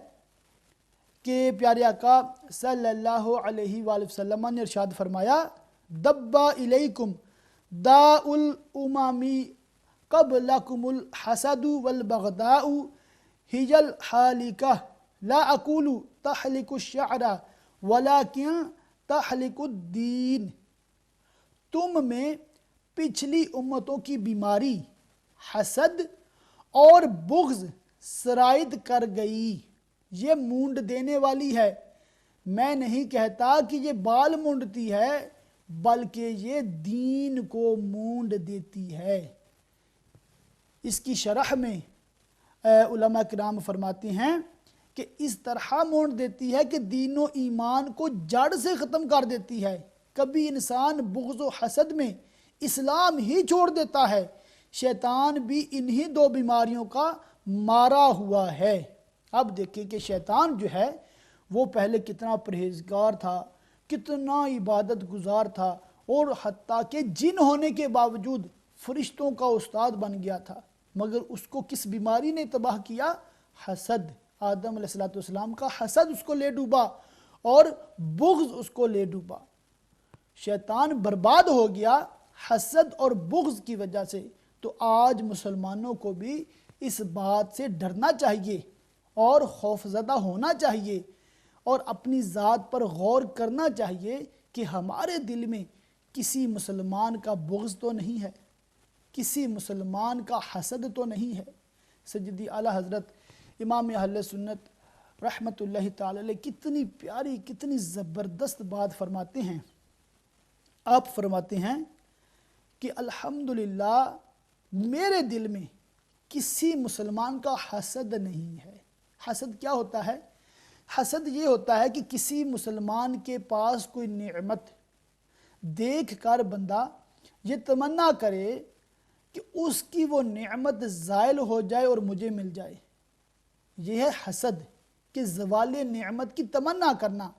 کہ پیارے آقا صلی اللہ علیہ وآلہ وسلم نے ارشاد فرمایا دبا الیکم داء الامم قبلکم الحسد والبغضاء ہی الحالکہ لا اقول تحلق الشعر ولکن تحلق الدین، تم میں پچھلی امتوں کی بیماری حسد اور بغض سرایت کر گئی، یہ مونڈ دینے والی ہے۔ میں نہیں کہتا کہ یہ بال مونڈتی ہے، بلکہ یہ دین کو مونڈ دیتی ہے۔ اس کی شرح میں علماء کرام فرماتے ہیں کہ اس طرح مونڈ دیتی ہے کہ دین و ایمان کو جڑ سے ختم کر دیتی ہے۔ کبھی انسان بغض و حسد میں اسلام ہی چھوڑ دیتا ہے۔ شیطان بھی انہی دو بیماریوں کا مارا ہوا ہے۔ اب دیکھیں کہ شیطان جو ہے وہ پہلے کتنا پرہیزگار تھا، کتنا عبادت گزار تھا، اور حتیٰ کہ جن ہونے کے باوجود فرشتوں کا استاد بن گیا تھا، مگر اس کو کس بیماری نے تباہ کیا؟ حسد۔ آدم علیہ السلام کا حسد اس کو لے ڈوبا اور بغض اس کو لے ڈوبا۔ شیطان برباد ہو گیا حسد اور بغض کی وجہ سے۔ تو آج مسلمانوں کو بھی اس بات سے ڈرنا چاہیے اور خوفزدہ ہونا چاہیے اور اپنی ذات پر غور کرنا چاہیے کہ ہمارے دل میں کسی مسلمان کا بغض تو نہیں ہے، کسی مسلمان کا حسد تو نہیں ہے۔ سیدی اعلیٰ حضرت امام اہل سنت رحمۃ اللہ تعالی علیہ کتنی پیاری، کتنی زبردست بات فرماتے ہیں۔ آپ فرماتے ہیں کہ الحمدللہ میرے دل میں کسی مسلمان کا حسد نہیں ہے۔ حسد کیا ہوتا ہے؟ حسد یہ ہوتا ہے کہ کسی مسلمان کے پاس کوئی نعمت دیکھ کر بندہ یہ تمنا کرے کہ اس کی وہ نعمت زائل ہو جائے اور مجھے مل جائے۔ یہ ہے حسد، کہ زوال نعمت کی تمنا کرنا۔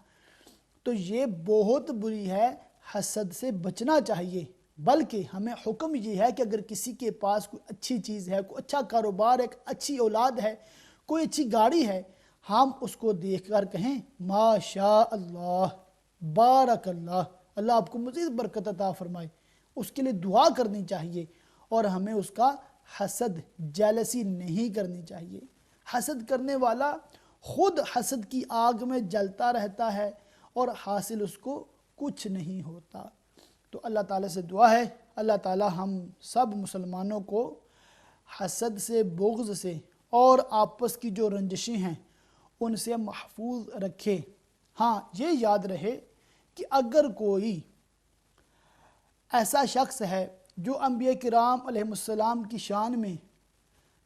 تو یہ بہت بری ہے، حسد سے بچنا چاہیے۔ بلکہ ہمیں حکم یہ ہے کہ اگر کسی کے پاس کوئی اچھی چیز ہے، کوئی اچھا کاروبار ہے، اچھی اولاد ہے، کوئی اچھی گاڑی ہے، ہم اس کو دیکھ کر کہیں ماشاء اللہ، بارک اللہ، اللہ آپ کو مزید برکت عطا فرمائے، اس کے لیے دعا کرنی چاہیے، اور ہمیں اس کا حسد، جیلسی نہیں کرنی چاہیے۔ حسد کرنے والا خود حسد کی آگ میں جلتا رہتا ہے اور حاصل اس کو کچھ نہیں ہوتا۔ تو اللہ تعالیٰ سے دعا ہے اللہ تعالیٰ ہم سب مسلمانوں کو حسد سے، بغض سے اور آپس کی جو رنجشیں ہیں ان سے محفوظ رکھے۔ ہاں یہ یاد رہے کہ اگر کوئی ایسا شخص ہے جو انبیاء کرام علیہ السلام کی شان میں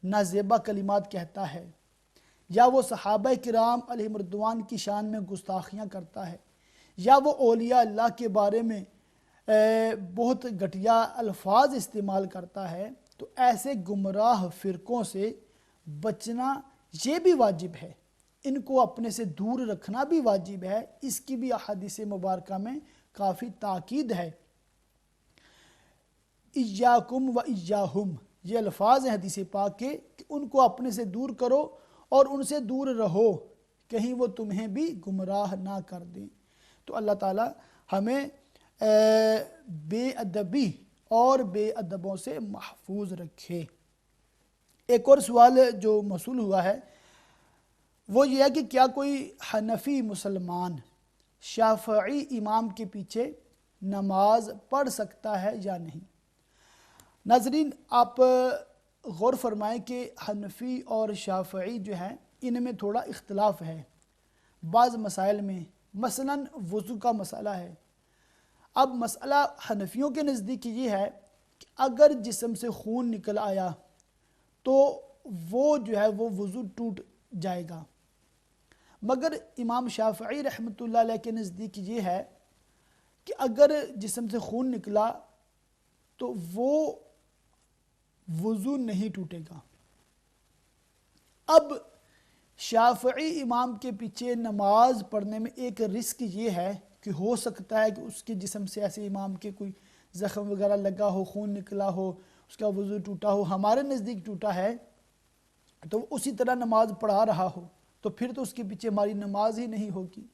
نازیبہ کلمات کہتا ہے، یا وہ صحابہ کرام علیہ رضوان کی شان میں گستاخیاں کرتا ہے، یا وہ اولیاء اللہ کے بارے میں بہت گھٹیا الفاظ استعمال کرتا ہے، تو ایسے گمراہ فرقوں سے بچنا یہ بھی واجب ہے، ان کو اپنے سے دور رکھنا بھی واجب ہے۔ اس کی بھی احادیث مبارکہ میں کافی تاکید ہے۔ ایاکم و ایاہم، یہ الفاظ ہیں حدیث پاک کے کہ ان کو اپنے سے دور کرو اور ان سے دور رہو، کہیں وہ تمہیں بھی گمراہ نہ کر دیں۔ تو اللہ تعالی ہمیں بے ادبی اور بے ادبوں سے محفوظ رکھے۔ ایک اور سوال جو موصول ہوا ہے وہ یہ ہے کہ کیا کوئی حنفی مسلمان شافعی امام کے پیچھے نماز پڑھ سکتا ہے یا نہیں؟ ناظرین، آپ غور فرمائیں کہ حنفی اور شافعی جو ہیں ان میں تھوڑا اختلاف ہے بعض مسائل میں، مثلا وضو کا مسئلہ ہے۔ اب مسئلہ حنفیوں کے نزدیک یہ ہے کہ اگر جسم سے خون نکل آیا تو وہ جو ہے وہ وضو ٹوٹ جائے گا، مگر امام شافعی رحمۃ اللہ علیہ کے نزدیک یہ ہے کہ اگر جسم سے خون نکلا تو وہ وضو نہیں ٹوٹے گا۔ اب شافعی امام کے پیچھے نماز پڑھنے میں ایک رسک یہ ہے کہ ہو سکتا ہے کہ اس کے جسم سے ایسے امام کے کوئی زخم وغیرہ لگا ہو، خون نکلا ہو، اس کا وضو ٹوٹا ہو، ہمارے نزدیک ٹوٹا ہے تو وہ اسی طرح نماز پڑھا رہا ہو تو پھر تو اس کے پیچھے ہماری نماز ہی نہیں ہوگی۔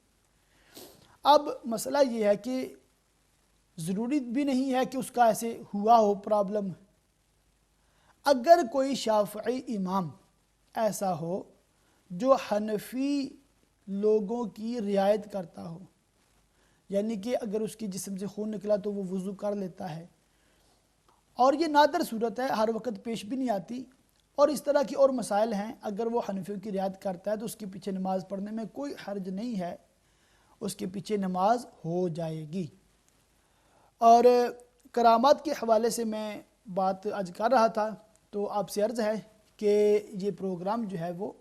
اب مسئلہ یہ ہے کہ ضروری بھی نہیں ہے کہ اس کا ایسے ہوا ہو پرابلم۔ اگر کوئی شافعی امام ایسا ہو جو حنفی لوگوں کی رعایت کرتا ہو، یعنی کہ اگر اس کی جسم سے خون نکلا تو وہ وضو کر لیتا ہے، اور یہ نادر صورت ہے، ہر وقت پیش بھی نہیں آتی، اور اس طرح کی اور مسائل ہیں، اگر وہ حنفیوں کی رعایت کرتا ہے تو اس کے پیچھے نماز پڑھنے میں کوئی حرج نہیں ہے، اس کے پیچھے نماز ہو جائے گی۔ اور کرامات کے حوالے سے میں بات آج کر رہا تھا، تو آپ سے عرض ہے کہ یہ پروگرام جو ہے وہ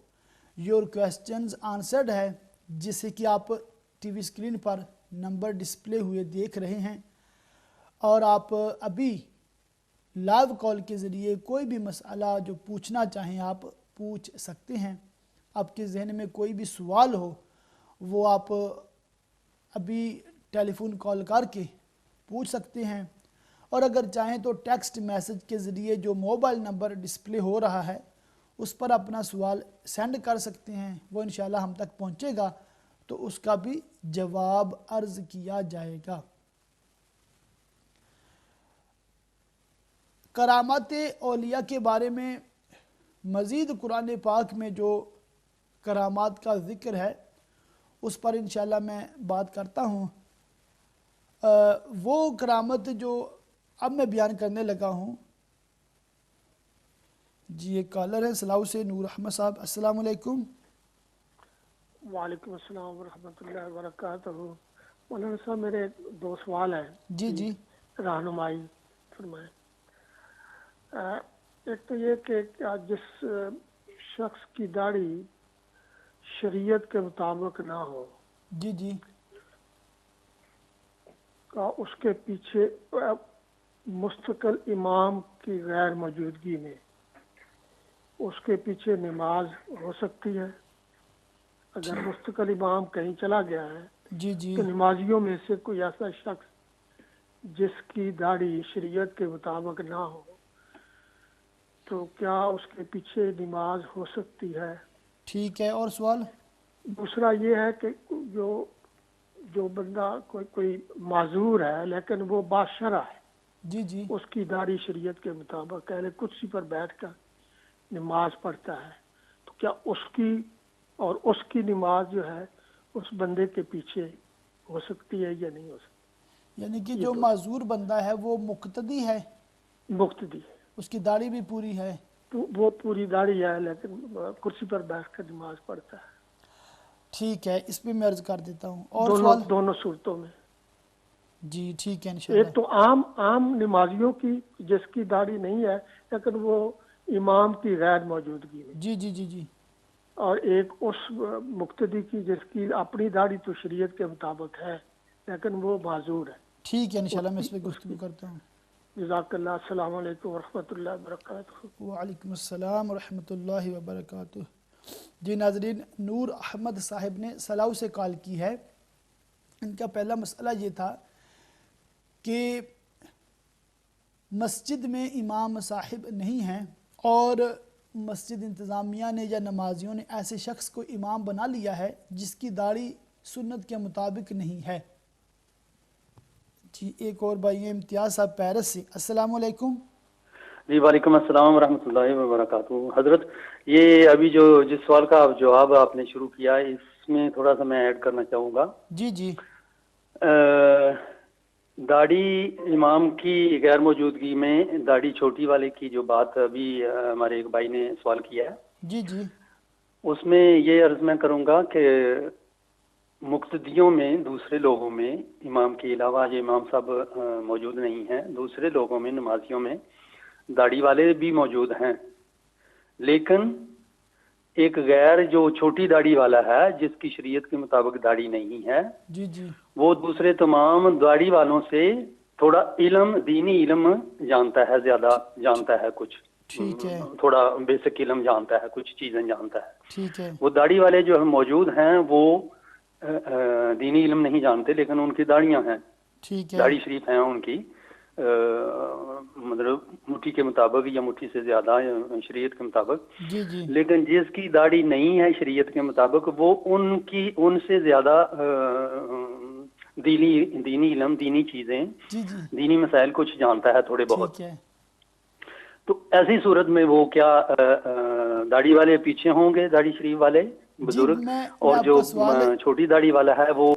یور کویسچنز آنسرڈ ہے، جسے کہ آپ ٹی وی اسکرین پر نمبر ڈسپلے ہوئے دیکھ رہے ہیں، اور آپ ابھی لائیو کال کے ذریعے کوئی بھی مسئلہ جو پوچھنا چاہیں آپ پوچھ سکتے ہیں۔ آپ کے ذہن میں کوئی بھی سوال ہو وہ آپ ابھی ٹیلی فون کال کر کے پوچھ سکتے ہیں، اور اگر چاہیں تو ٹیکسٹ میسج کے ذریعے جو موبائل نمبر ڈسپلے ہو رہا ہے اس پر اپنا سوال سینڈ کر سکتے ہیں، وہ انشاءاللہ ہم تک پہنچے گا تو اس کا بھی جواب عرض کیا جائے گا۔ کرامات اولیاء کے بارے میں مزید قرآن پاک میں جو کرامات کا ذکر ہے اس پر انشاءاللہ میں بات کرتا ہوں۔ وہ کرامت جو اب میں بیان کرنے لگا ہوں، جی ایک کالر ہے سلاؤ سے، نور احمد صاحب، السلام علیکم۔ وعلیکم السلام ورحمۃ اللہ وبرکاتہ۔ مولانا صاحب میرے دو سوال ہیں، جی جی رہنمائی فرمائیں۔ ایک تو یہ کہ جس شخص کی داڑھی شریعت کے مطابق نہ ہو، جی جی کا اس کے پیچھے مستقل امام کی غیر موجودگی میں اس کے پیچھے نماز ہو سکتی ہے؟ اگر مستقل امام کہیں چلا گیا ہے جی جی تو نمازیوں میں سے کوئی ایسا شخص جس کی داڑھی شریعت کے مطابق نہ ہو تو کیا اس کے پیچھے نماز ہو سکتی ہے؟ ٹھیک ہے، اور سوال؟ دوسرا یہ ہے کہ جو بندہ کوئی معذور ہے لیکن وہ باشرع ہے، جی جی اس کی داڑھی شریعت کے مطابق اہل کرسی پر بیٹھ کر نماز پڑھتا ہے، تو کیا اس کی نماز جو ہے اس بندے کے پیچھے ہو سکتی ہے یا نہیں ہو سکتی؟ یعنی کہ جو معذور بندہ ہے وہ مقتدی ہے، مقتدی ہے، اس کی داڑھی بھی پوری ہے، وہ پوری داڑھی ہے لیکن کرسی پر بیٹھ کر نماز پڑھتا ہے۔ ٹھیک ہے، اس پہ میں عرض کر دیتا ہوں۔ اور سوال؟ دونوں صورتوں میں جی ٹھیک ہے انشاءاللہ۔ ایک تو عام نمازیوں کی جس کی داڑھی نہیں ہے لیکن وہ امام کی غیر موجودگی میں، جی جی جی جی اور ایک اس مقتدی کی جس کی اپنی داڑھی تو شریعت کے مطابق ہے لیکن وہ معذور ہے۔ ٹھیک ہے انشاءاللہ میں اس پہ گفتگو کرتا ہوں۔ جزاک اللہ، السلام علیکم ورحمۃ اللہ وبرکاتہ۔ وعلیکم السلام ورحمۃ اللہ وبرکاتہ۔ جی ناظرین، نور احمد صاحب نے سلاؤ سے کال کی ہے۔ ان کا پہلا مسئلہ یہ تھا کہ مسجد میں امام صاحب نہیں ہیں اور مسجد انتظامیہ نے یا نمازیوں نے ایسے شخص کو امام بنا لیا ہے جس کی داڑھی سنت کے مطابق نہیں ہے۔ جی ایک اور بھائی امتیاز صاحب پیرس سے، السلام علیکم۔ جی وعلیکم السلام ورحمۃ اللہ وبرکاتہ۔ حضرت یہ ابھی جس سوال کا جواب آپ نے شروع کیا ہے اس میں تھوڑا سا میں ایڈ کرنا چاہوں گا۔ جی جی داڑھی امام کی غیر موجودگی میں داڑھی چھوٹی والے کی جو بات ابھی ہمارے ایک بھائی نے سوال کیا ہے، جی جی اس میں یہ عرض میں کروں گا کہ مقتدیوں میں دوسرے لوگوں میں امام کے علاوہ جو امام صاحب موجود نہیں ہیں، دوسرے لوگوں میں نمازیوں میں داڑھی والے بھی موجود ہیں، لیکن ایک غیر جو چھوٹی داڑھی والا ہے جس کی شریعت کے مطابق داڑھی نہیں ہے، جی جی وہ دوسرے تمام داڑھی والوں سے تھوڑا علم، دینی علم جانتا ہے، زیادہ جانتا ہے، کچھ ٹھیک ہے تھوڑا بیسک علم جانتا ہے، کچھ چیزیں جانتا ہے۔ ٹھیک ہے وہ داڑھی والے جو موجود ہیں وہ دینی علم نہیں جانتے، لیکن ان کی داڑیاں ہیں، ٹھیک ہے داڑھی شریف ہیں ان کی، مطلب مٹھی کے مطابق یا مٹھی سے زیادہ شریعت کے مطابق، جی جی لیکن جس کی داڑھی نہیں ہے شریعت کے مطابق وہ ان سے زیادہ دینی علم، دینی چیزیں، جی جی دینی مسائل کچھ جانتا ہے تھوڑے بہت۔ ٹھیک ہے تو ایسی صورت میں وہ کیا داڑھی والے پیچھے ہوں گے، داڑھی شریف والے جی بزرگ، میں اور آپ جو کا سوال چھوٹی داڑھی والا ہے وہ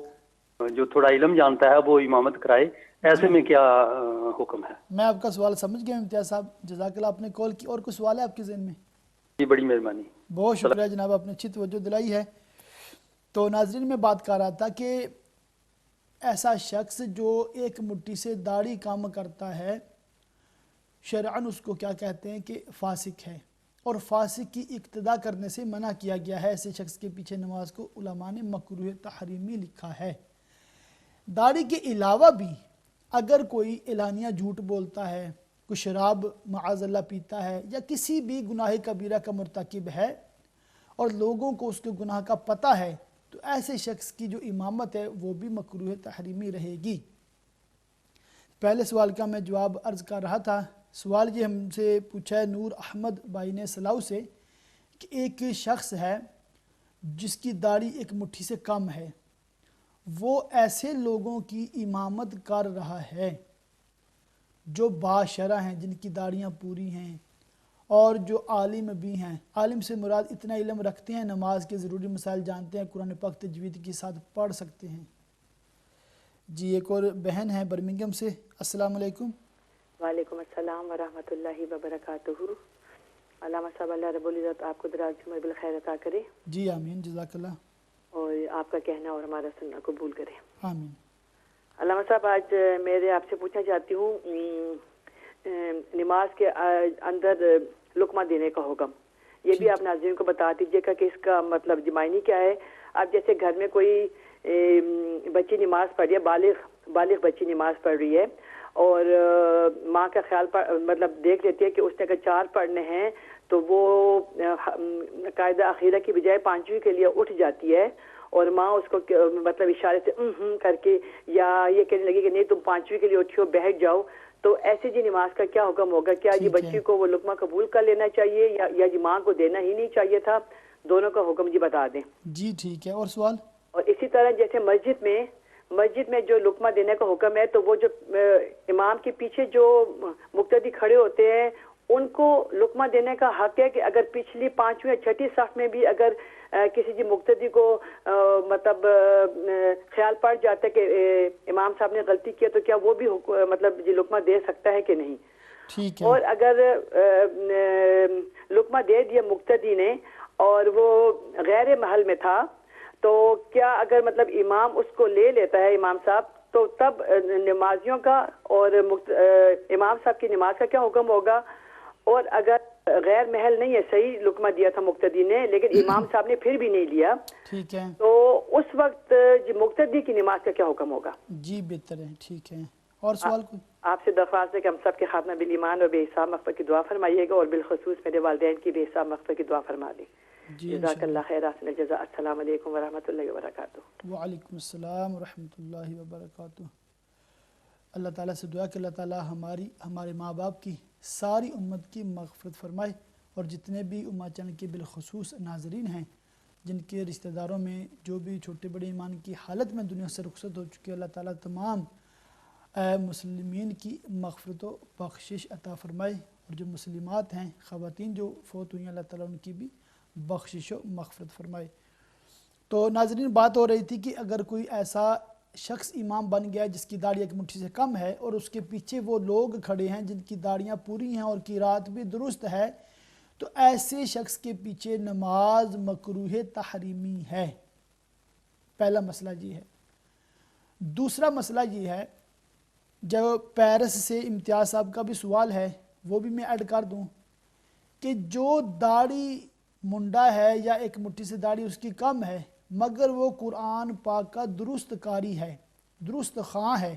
جو تھوڑا علم جانتا ہے وہ امامت کرائے، ایسے میں کیا حکم ہے؟ میں آپ کا سوال سمجھ گیا امتیاز صاحب، جزاک اللہ، آپ نے کال کی، اور کوئی سوال ہے آپ کے ذہن میں؟ جی بڑی مہربانی۔ بہت شکریہ جناب، آپ نے اچھی توجہ دلائی ہے۔ تو ناظرین میں بات کر رہا تھا کہ ایسا شخص جو ایک مٹھی سے داڑھی کام کرتا ہے، شرعاً اس کو کیا کہتے ہیں کہ فاسق ہے، اور فاسق کی اقتداء کرنے سے منع کیا گیا ہے۔ ایسے شخص کے پیچھے نماز کو علماء نے مکروہ تحریمی لکھا ہے۔ داڑھی کے علاوہ بھی اگر کوئی اعلانیہ جھوٹ بولتا ہے، کوئی شراب معاذ اللہ پیتا ہے، یا کسی بھی گناہ کبیرہ کا مرتکب ہے اور لوگوں کو اس کے گناہ کا پتہ ہے، تو ایسے شخص کی جو امامت ہے وہ بھی مکروہ تحریمی رہے گی۔ پہلے سوال کا میں جواب عرض کر رہا تھا۔ سوال یہ ہم سے پوچھا ہے نور احمد بھائی نے سلاؤ سے، کہ ایک شخص ہے جس کی داڑھی ایک مٹھی سے کم ہے، وہ ایسے لوگوں کی امامت کر رہا ہے جو باشرع ہیں، جن کی داڑیاں پوری ہیں، اور جو عالم بھی ہیں۔ عالم سے مراد اتنا علم رکھتے ہیں، نماز کے ضروری مسائل جانتے ہیں، قرآن پاک تجوید کے ساتھ پڑھ سکتے ہیں۔ جی ایک اور بہن ہے برمنگم سے۔ السلام علیکم۔ وعلیکم السلام ورحمۃ اللہ وبرکاتہ۔ علامہ صاحب، اللہ رب العزت آپ کو دراز عمر بالخیر عطا کرے۔ جی آمین، جزاک اللہ۔ اور آپ کا کہنا اور ہمارا سننا قبول کرے۔ آمین۔ علامہ صاحب، آج میں آپ سے پوچھنا چاہتی ہوں نماز کے اندر لقمہ دینے کا حکم، یہ بھی آپ ناظرین کو بتا دیجیے گا کہ اس کا مطلب معنی کیا ہے۔ اب جیسے گھر میں کوئی بچی نماز پڑھ رہی ہے، بالغ بچی نماز پڑھ رہی ہے، اور ماں کا خیال مطلب دیکھ لیتی ہے کہ اس نے اگر 4 پڑھنے ہیں تو وہ قاعدہ اخیرہ کی بجائے 5ویں کے لیے اٹھ جاتی ہے، اور ماں اس کو مطلب اشارے سے کر کے یا یہ کہنے لگی کہ نہیں تم 5ویں کے لیے اٹھی ہو، بیٹھ جاؤ، تو ایسی جی نماز کا کیا حکم ہوگا؟ کیا جی بچی کو وہ لقمہ قبول کر لینا چاہیے یا جی ماں کو دینا ہی نہیں چاہیے تھا؟ دونوں کا حکم جی بتا دیں۔ جی ٹھیک ہے، اور سوال؟ اور اسی طرح جیسے مسجد میں جو لقمہ دینے کا حکم ہے، تو وہ جو امام کے پیچھے جو مقتدی کھڑے ہوتے ہیں ان کو لقمہ دینے کا حق ہے کہ اگر پچھلی 5ویں یا 6ٹھی صف میں بھی اگر کسی جی مقتدی کو مطلب خیال پڑ جاتا ہے کہ امام صاحب نے غلطی کیا، تو کیا وہ بھی مطلب جی لقمہ دے سکتا ہے کہ نہیں؟ ٹھیک ہے۔ اور اگر لقمہ دے دیا مقتدی نے اور وہ غیر محل میں تھا، تو کیا اگر مطلب امام اس کو لے لیتا ہے امام صاحب، تو تب نمازیوں کا اور امام صاحب کی نماز کا کیا حکم ہوگا؟ اور اگر غیر محل نہیں ہے، صحیح لقمہ دیا تھا مقتدی نے لیکن امام صاحب نے پھر بھی نہیں لیا، ٹھیک ہے، تو اس وقت مقتدی کی نماز کا کیا حکم ہوگا؟ جی بہتر ہے، ٹھیک ہے۔ اور سوال کوئی؟ آپ سے درخواست ہے کہ ہم سب کے خاتمہ بالایمان اور بے حساب مغفرت کی دعا فرمائیے گا، اور بالخصوص میرے والدین کی بے حساب مغفرت کی دعا فرما دیں۔ جی جزاک اللہ خیر، احسن الجزاء۔ السلام علیکم ورحمۃ اللہ وبرکاتہ۔ وعلیکم السلام ورحمۃ اللہ وبرکاتہ۔ اللہ تعالیٰ سے دعا کہ اللہ تعالیٰ ہمارے ماں باپ کی، ساری امت کی مغفرت فرمائے، اور جتنے بھی امہ چینل کے بالخصوص ناظرین ہیں جن کے رشتہ داروں میں جو بھی چھوٹے بڑے ایمان کی حالت میں دنیا سے رخصت ہو چکے، اللہ تعالیٰ تمام مسلمین کی مغفرت و بخشش عطا فرمائے، اور جو مسلمات ہیں خواتین جو فوت ہوئی ہیں اللہ تعالیٰ ان کی بھی بخشش و مغفرت فرمائے۔ تو ناظرین بات ہو رہی تھی کہ اگر کوئی ایسا شخص امام بن گیا جس کی داڑھی ایک مٹھی سے کم ہے اور اس کے پیچھے وہ لوگ کھڑے ہیں جن کی داڑیاں پوری ہیں اور قرات بھی درست ہے، تو ایسے شخص کے پیچھے نماز مکروہ تحریمی ہے۔ پہلا مسئلہ یہ ہے۔ دوسرا مسئلہ یہ ہے، جو پیرس سے امتیاز صاحب کا بھی سوال ہے وہ بھی میں ایڈ کر دوں، کہ جو داڑھی منڈا ہے یا ایک مٹھی سے داڑھی اس کی کم ہے مگر وہ قرآن پاک کا درست قاری ہے، درست خواں ہے،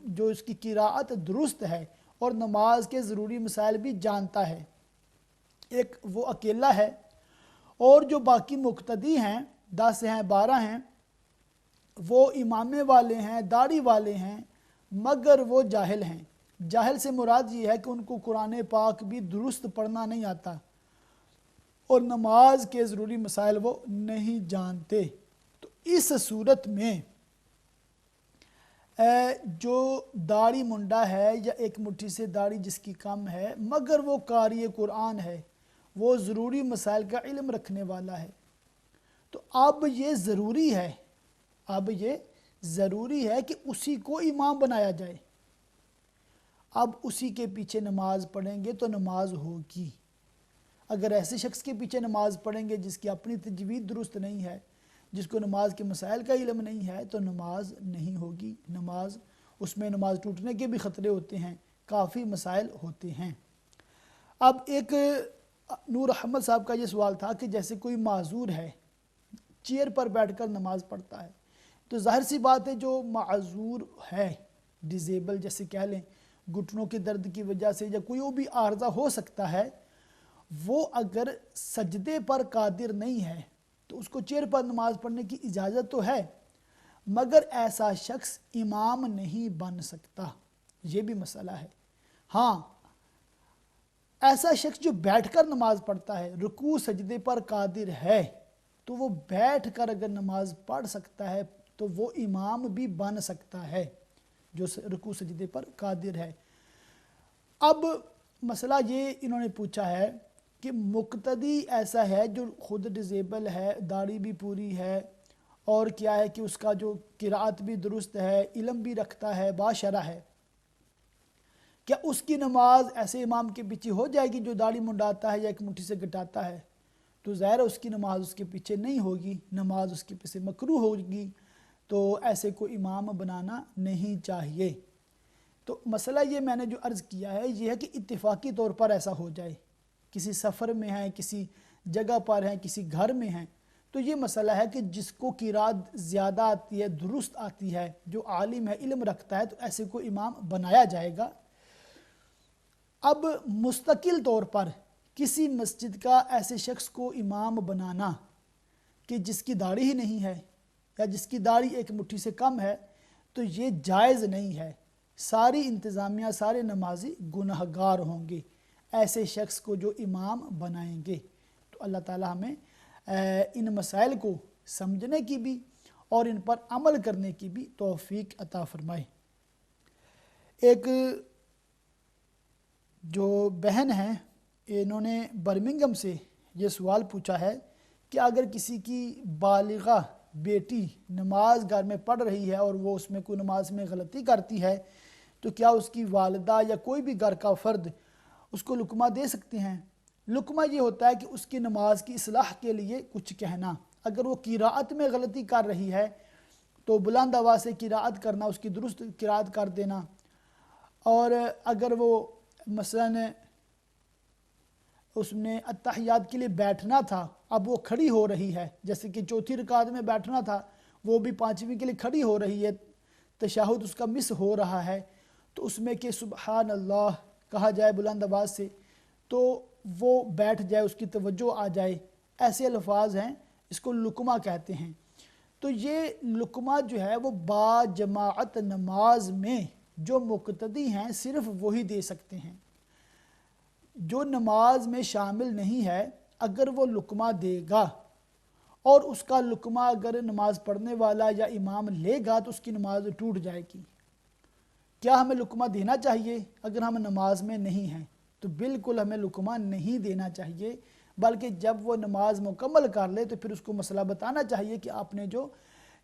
جو اس کی قراءت درست ہے اور نماز کے ضروری مسائل بھی جانتا ہے، ایک وہ اکیلا ہے، اور جو باقی مقتدی ہیں 10 ہیں 12 ہیں وہ امامے والے ہیں، داڑھی والے ہیں، مگر وہ جاہل ہیں۔ جاہل سے مراد یہ ہے کہ ان کو قرآن پاک بھی درست پڑھنا نہیں آتا اور نماز کے ضروری مسائل وہ نہیں جانتے۔ تو اس صورت میں جو داڑھی منڈا ہے یا ایک مٹھی سے داڑھی جس کی کم ہے مگر وہ قاری قرآن ہے، وہ ضروری مسائل کا علم رکھنے والا ہے، تو اب یہ ضروری ہے کہ اسی کو امام بنایا جائے۔ اب اسی کے پیچھے نماز پڑھیں گے تو نماز ہوگی۔ اگر ایسے شخص کے پیچھے نماز پڑھیں گے جس کی اپنی تجوید درست نہیں ہے، جس کو نماز کے مسائل کا علم نہیں ہے، تو نماز نہیں ہوگی۔ اس میں نماز ٹوٹنے کے بھی خطرے ہوتے ہیں، کافی مسائل ہوتے ہیں۔ اب ایک نور احمد صاحب کا یہ سوال تھا کہ جیسے کوئی معذور ہے، چیئر پر بیٹھ کر نماز پڑھتا ہے، تو ظاہر سی بات ہے جو معذور ہے، ڈیزیبل جیسے کہہ لیں، گھٹنوں کے درد کی وجہ سے یا کوئی بھی عارضہ ہو سکتا ہے، وہ اگر سجدے پر قادر نہیں ہے تو اس کو چیئر پر نماز پڑھنے کی اجازت تو ہے، مگر ایسا شخص امام نہیں بن سکتا، یہ بھی مسئلہ ہے۔ ہاں، ایسا شخص جو بیٹھ کر نماز پڑھتا ہے، رکوع سجدے پر قادر ہے، تو وہ بیٹھ کر اگر نماز پڑھ سکتا ہے تو وہ امام بھی بن سکتا ہے جو رکوع سجدے پر قادر ہے۔ اب مسئلہ یہ انہوں نے پوچھا ہے کہ مقتدی ایسا ہے جو خود ڈیزیبل ہے، داڑھی بھی پوری ہے، اور کیا ہے کہ اس کا جو قرات بھی درست ہے، علم بھی رکھتا ہے، باشرح ہے، کیا اس کی نماز ایسے امام کے پیچھے ہو جائے گی جو داڑھی منڈاتا ہے یا ایک مٹھی سے گٹاتا ہے؟ تو ظاہر اس کی نماز اس کے پیچھے نہیں ہوگی، نماز اس کے پیچھے مکروہ ہوگی، تو ایسے کو امام بنانا نہیں چاہیے۔ تو مسئلہ یہ میں نے جو عرض کیا ہے یہ ہے کہ اتفاقی طور پر ایسا ہو جائے، کسی سفر میں ہیں، کسی جگہ پر ہیں، کسی گھر میں ہیں، تو یہ مسئلہ ہے کہ جس کو قرات زیادہ آتی ہے، درست آتی ہے، جو عالم ہے، علم رکھتا ہے، تو ایسے کو امام بنایا جائے گا۔ اب مستقل طور پر کسی مسجد کا ایسے شخص کو امام بنانا کہ جس کی داڑھی ہی نہیں ہے یا جس کی داڑھی ایک مٹھی سے کم ہے، تو یہ جائز نہیں ہے۔ ساری انتظامیہ، سارے نمازی گناہگار ہوں گے ایسے شخص کو جو امام بنائیں گے۔ تو اللہ تعالی ہمیں ان مسائل کو سمجھنے کی بھی اور ان پر عمل کرنے کی بھی توفیق عطا فرمائے۔ ایک جو بہن ہیں، انہوں نے برمنگم سے یہ سوال پوچھا ہے کہ اگر کسی کی بالغہ بیٹی نماز گھر میں پڑھ رہی ہے اور وہ اس میں کوئی نماز میں غلطی کرتی ہے، تو کیا اس کی والدہ یا کوئی بھی گھر کا فرد اس کو لقمہ دے سکتے ہیں؟ لقمہ یہ ہوتا ہے کہ اس کی نماز کی اصلاح کے لیے کچھ کہنا۔ اگر وہ قراءت میں غلطی کر رہی ہے تو بلند آواز سے قراءت کرنا، اس کی درست قراءت کر دینا، اور اگر وہ مثلاً اس نے اتحیات کے لیے بیٹھنا تھا، اب وہ کھڑی ہو رہی ہے، جیسے کہ چوتھی رکعت میں بیٹھنا تھا، وہ بھی پانچویں کے لیے کھڑی ہو رہی ہے، تشہد اس کا مس ہو رہا ہے، تو اس میں کہ سبحان اللہ کہا جائے بلند آواز سے، تو وہ بیٹھ جائے، اس کی توجہ آ جائے، ایسے الفاظ ہیں، اس کو لقمہ کہتے ہیں۔ تو یہ لقمہ جو ہے وہ با جماعت نماز میں جو مقتدی ہیں صرف وہی دے سکتے ہیں۔ جو نماز میں شامل نہیں ہے اگر وہ لقمہ دے گا اور اس کا لقمہ اگر نماز پڑھنے والا یا امام لے گا تو اس کی نماز ٹوٹ جائے گی۔ کیا ہمیں لقمہ دینا چاہیے اگر ہم نماز میں نہیں ہیں؟ تو بالکل ہمیں لقمہ نہیں دینا چاہیے، بلکہ جب وہ نماز مکمل کر لے تو پھر اس کو مسئلہ بتانا چاہیے کہ آپ نے جو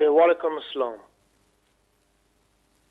Walaikum assalam.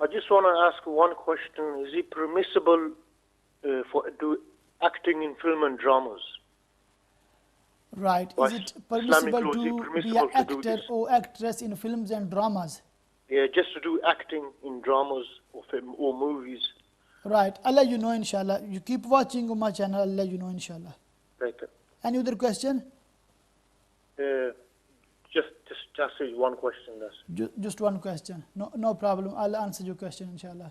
I just want to ask one question. Is it permissible for do acting in film and dramas? Right. Or Is it permissible Islamic law, is it to be permissible an to do actor this? or actress in films and dramas? Yeah, just to do acting in dramas or film or movies. Right. I'll let you know inshallah. You keep watching on my channel, I'll let you know inshallah. Right. Any other question? Just one question. That's Just one question. No problem. I'll answer your question inshallah.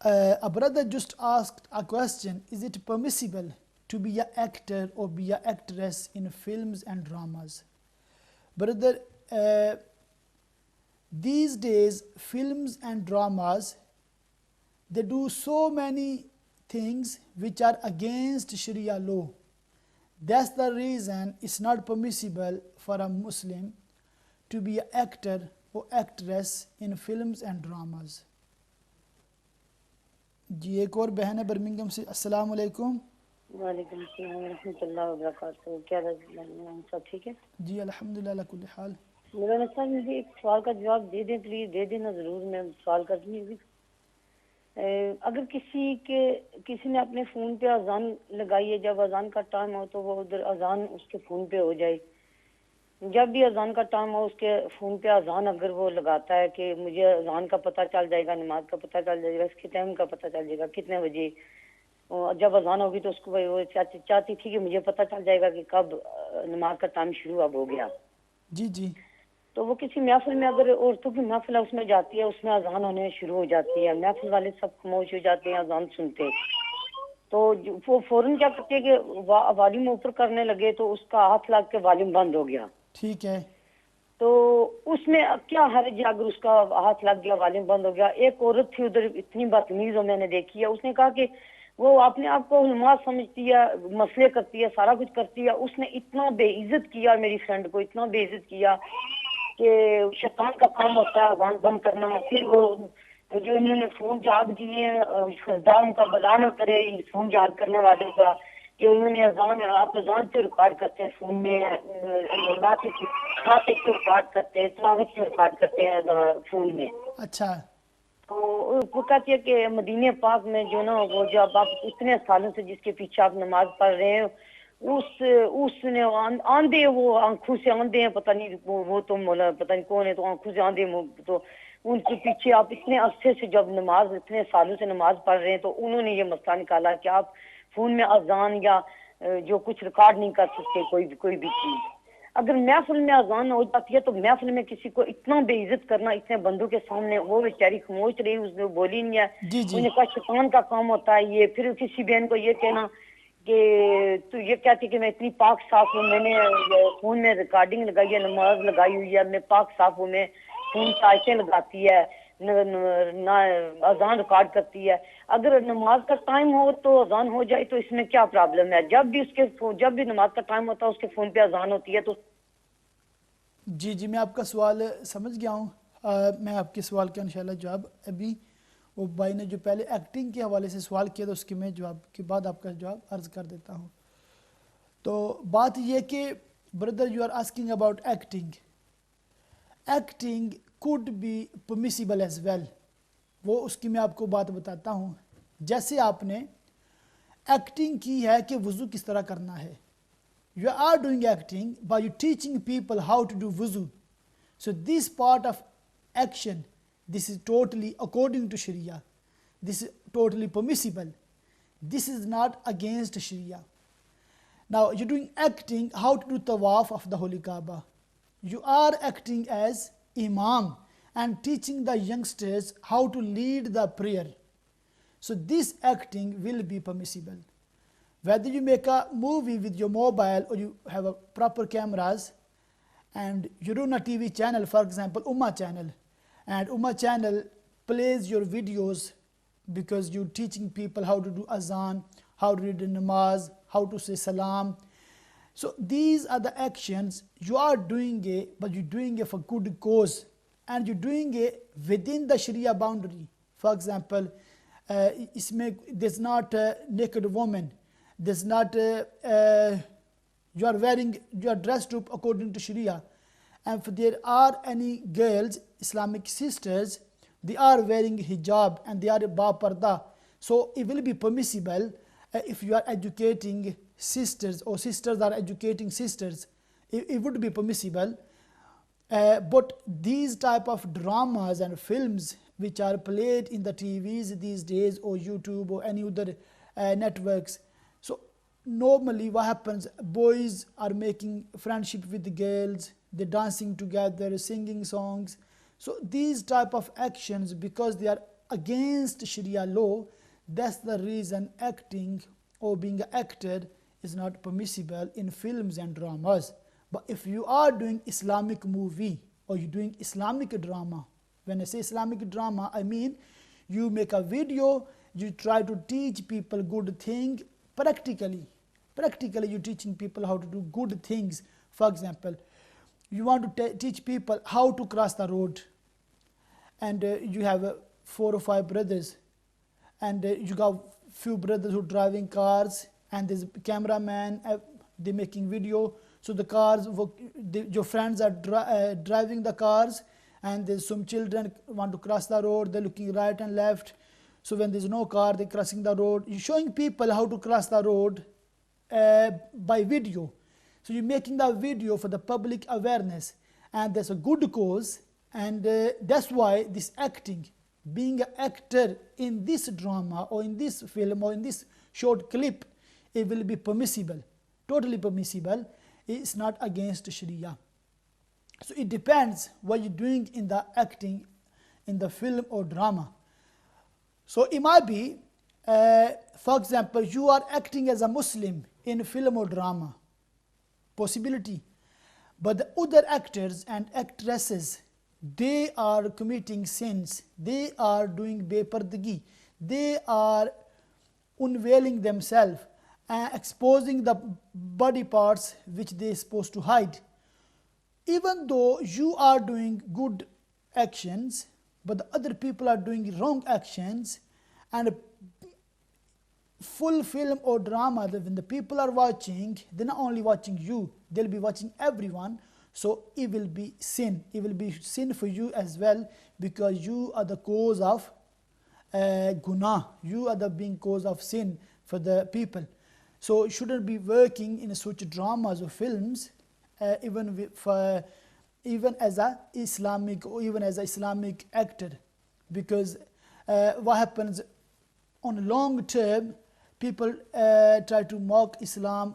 A brother just asked a question, is it permissible to be an actor or be an actress in films and dramas? Brother, these days films and dramas, they do so many things which are against Sharia law. That's the reason it's not permissible for a Muslim to be an actor or actress in films and dramas. جی ایک اور بہن ہے Birmingham سے. السلام علیکم. وعلیکم السلام ورحمۃ اللہ وبرکاتہ. کیا سب ٹھیک ہے؟ جی الحمدللہ علی کل حال. مولانا صاحب مجھے ایک سوال کا جواب دے دیں پلیز. دے دینا ضرور. میں سوال کرتی ہوں. اگر کسی نے اپنے فون پہ اذان لگائی ہے, جب اذان کا ٹائم ہو تو وہ ادھر اذان اس کے فون پہ ہو جائے. جب بھی اذان کا ٹائم ہو اس کے فون پہ اذان اگر وہ لگاتا ہے کہ مجھے اذان کا پتہ چل جائے گا, نماز کا پتہ چل جائے گا, اس کے ٹائم کا پتہ چل جائے گا کتنے بجے, جب اذان ہوگی تو اس کو وہ چاہتی تھی کہ مجھے پتہ چل جائے گا کہ کب نماز کا ٹائم شروع اب ہو گیا. جی جی. تو وہ کسی محفل میں, اگر عورتوں کی محفل ہے اس میں جاتی ہے, اس میں اذان ہونے شروع ہو جاتی ہے, محفل والے سب خاموش ہو جاتے ہیں اذان سنتے, تو وہ فوراً کیا کرتی ہے کہ والیوم اوپر کرنے لگے تو اس کا ہاتھ لگ کے والیوم بند ہو گیا. ٹھیک ہے. تو اس میں کیا حرج ہے اگر اس کا ہاتھ لگ گیا, والیوم بند ہو گیا. ایک عورت تھی ادھر اتنی بدتمیز ہو, میں نے دیکھی ہے, اس نے کہا کہ وہ اپنے آپ کو نماز سمجھتی ہے, مسئلے کرتی ہے, سارا کچھ کرتی ہے. اس نے اتنا بے عزت کیا میری فرینڈ کو, اتنا بے عزت کیا کہ شیطان کا کام ہوتا ہے اذان بند کرنا. پھر وہ جو انہوں نے فون چارج کیے ہیں, دام کا بلا نہ کرے فون چارج کرنے والے کا, کہ انہوں نے آپ اذان سے ریکارڈ کرتے ہیں فون میں, سے ریکارڈ کرتے ہیں, تلاوت سے ریکارڈ کرتے ہیں فون میں. اچھا. تو وہ کہتی ہے کہ مدینہ پاک میں جو نا وہ جب آپ اتنے سالوں سے جس کے پیچھے آپ نماز پڑھ رہے ہیں, اس نے آندھے, وہ آنکھوں سے آندھے ہیں, پتہ نہیں وہ تو مولا پتہ نہیں کون ہے, تو آنکھوں سے آندھے, تو ان کے پیچھے آپ اتنے عرصے سے جب نماز اتنے سالوں سے نماز پڑھ رہے ہیں, تو انہوں نے یہ مسئلہ نکالا کہ آپ فون میں اذان یا جو کچھ ریکارڈ نہیں کر سکتے کوئی بھی چیز. اگر محفل میں اذان ہو جاتی ہے تو محفل میں کسی کو اتنا بے عزت کرنا اتنے بندوں کے سامنے, وہ بیچاری خاموش رہی, اس نے بولی نہیں ہے. جی جی. انہوں نے کہا شیطان کا کام ہوتا ہے یہ. پھر کسی بہن کو یہ کہنا کہ تو یہ کہتی کہ میں اتنی پاک صاف ہوں, میں نے فون میں ریکارڈنگ لگائی ہے, نماز لگائی ہوئی ہے, میں پاک صاف ہوں, میں فون آیتیں لگاتی ہے, اذان ریکارڈ کرتی ہے. اگر نماز کا ٹائم ہو تو اذان ہو جائے تو اس میں کیا پرابلم ہے؟ جب بھی نماز کا ٹائم ہوتا ہے اس کے فون پہ اذان ہوتی ہے تو. جی جی میں آپ کا سوال سمجھ گیا ہوں. میں آپ کے سوال کا انشاءاللہ جواب, ابھی وہ بھائی نے جو پہلے ایکٹنگ کے حوالے سے سوال کیا تو اس کے میں جواب کے بعد آپ کا جواب عرض کر دیتا ہوں. تو بات یہ کہ brother you are asking about acting. Acting could be permissible as well. وہ اس کی میں آپ کو بات بتاتا ہوں. جیسے آپ نے ایکٹنگ کی ہے کہ وضو کس طرح کرنا ہے. You are doing acting by you teaching people how to do wuzu. So this part of action, this is totally according to Sharia. This is totally permissible. This is not against Sharia. Now you're doing acting how to do tawaf of the Holy Kaaba. You are acting as imam and teaching the youngsters how to lead the prayer. So this acting will be permissible. Whether you make a movie with your mobile or you have a proper cameras and you run a TV channel, for example Ummah channel, and Ummah channel plays your videos because you're teaching people how to do azan, how to read the namaz, how to say salam. So these are the actions you are doing it, but you're doing it for good cause and you're doing it within the Sharia boundary. For example, there's not a naked woman. There's not you are dressed up according to Sharia, and if there are any girls, Islamic sisters, they are wearing hijab and they are ba parda, so it will be permissible if you are educating sisters or sisters are educating sisters, it would be permissible. But these type of dramas and films which are played in the TVs these days or YouTube or any other networks, so normally what happens, boys are making friendship with the girls, they're dancing together, singing songs. So these type of actions, because they are against Sharia law, that's the reason acting or being acted is not permissible in films and dramas. But if you are doing Islamic movie or you're doing Islamic drama, when I say Islamic drama, I mean you make a video, you try to teach people good thing practically you're teaching people how to do good things. For example, you want to teach people how to cross the road, and you have 4 or 5 brothers, and you got few brothers who driving cars, and there's a cameraman, they making video. So the cars, your friends are driving the cars, and there's some children want to cross the road, they're looking right and left. So when there's no car, they're crossing the road. You're showing people how to cross the road by video. So you're making the video for the public awareness, and there's a good cause, and that's why this acting, being an actor in this drama or in this film or in this short clip, it will be permissible, totally permissible. It's not against Sharia. So it depends what you're doing in the acting in the film or drama. So it might be, for example, you are acting as a Muslim in film or drama, possibility. But the other actors and actresses, they are committing sins, they are doing bepardagi, they are unveiling themselves, exposing the body parts which they are supposed to hide. Even though you are doing good actions, but the other people are doing wrong actions, and full film or drama, when the people are watching, they're not only watching you, they'll be watching everyone. So it will be sin. It will be sin for you as well, because you are the cause of guna. You are the being cause of sin for the people. So you shouldn't be working in such dramas or films, even as a Islamic or even as an Islamic actor, because what happens on long term, people try to mock Islam.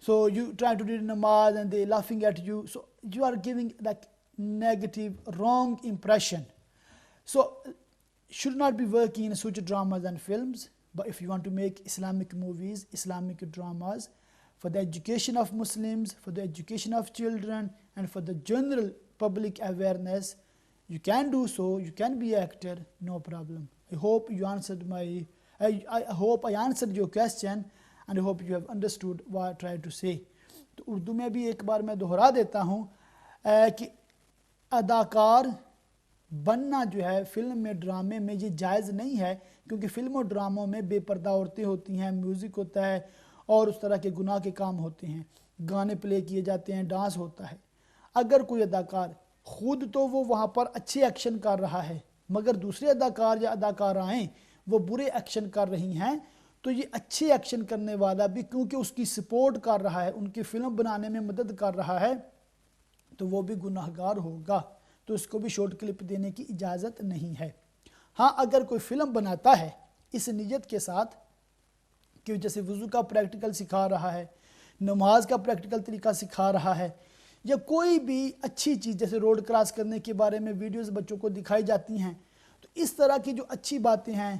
So you try to read namaz and they laughing at you. So you are giving like negative, wrong impression. So should not be working in such dramas and films. But if you want to make Islamic movies, Islamic dramas, for the education of Muslims, for the education of children, and for the general public awareness, you can do so. You can be an actor, no problem. I hope you answered I hope I answered your question, and I hope you have understood what I tried to say. تو اردو میں بھی ایک بار میں دہرا دیتا ہوں کہ اداکار بننا جو ہے فلم میں ڈرامے میں یہ جائز نہیں ہے، کیونکہ فلم و ڈراموں میں بے پردہ عورتیں ہوتی ہیں، میوزک ہوتا ہے اور اس طرح کے گناہ کے کام ہوتے ہیں، گانے پلے کیے جاتے ہیں، ڈانس ہوتا ہے. اگر کوئی اداکار خود تو وہ وہاں پر اچھے ایکشن کر رہا ہے، مگر دوسرے اداکار یا اداکارائیں وہ برے ایکشن کر رہی ہیں، تو یہ اچھے ایکشن کرنے والا بھی کیونکہ اس کی سپورٹ کر رہا ہے، ان کی فلم بنانے میں مدد کر رہا ہے، تو وہ بھی گناہگار ہوگا. تو اس کو بھی شارٹ کلپ دینے کی اجازت نہیں ہے. ہاں اگر کوئی فلم بناتا ہے اس نیت کے ساتھ کہ جیسے وضو کا پریکٹیکل سکھا رہا ہے، نماز کا پریکٹیکل طریقہ سکھا رہا ہے، یا کوئی بھی اچھی چیز جیسے روڈ کراس کرنے کے بارے میں ویڈیوز بچوں کو دکھائی جاتی ہیں، تو اس طرح کی جو اچھی باتیں ہیں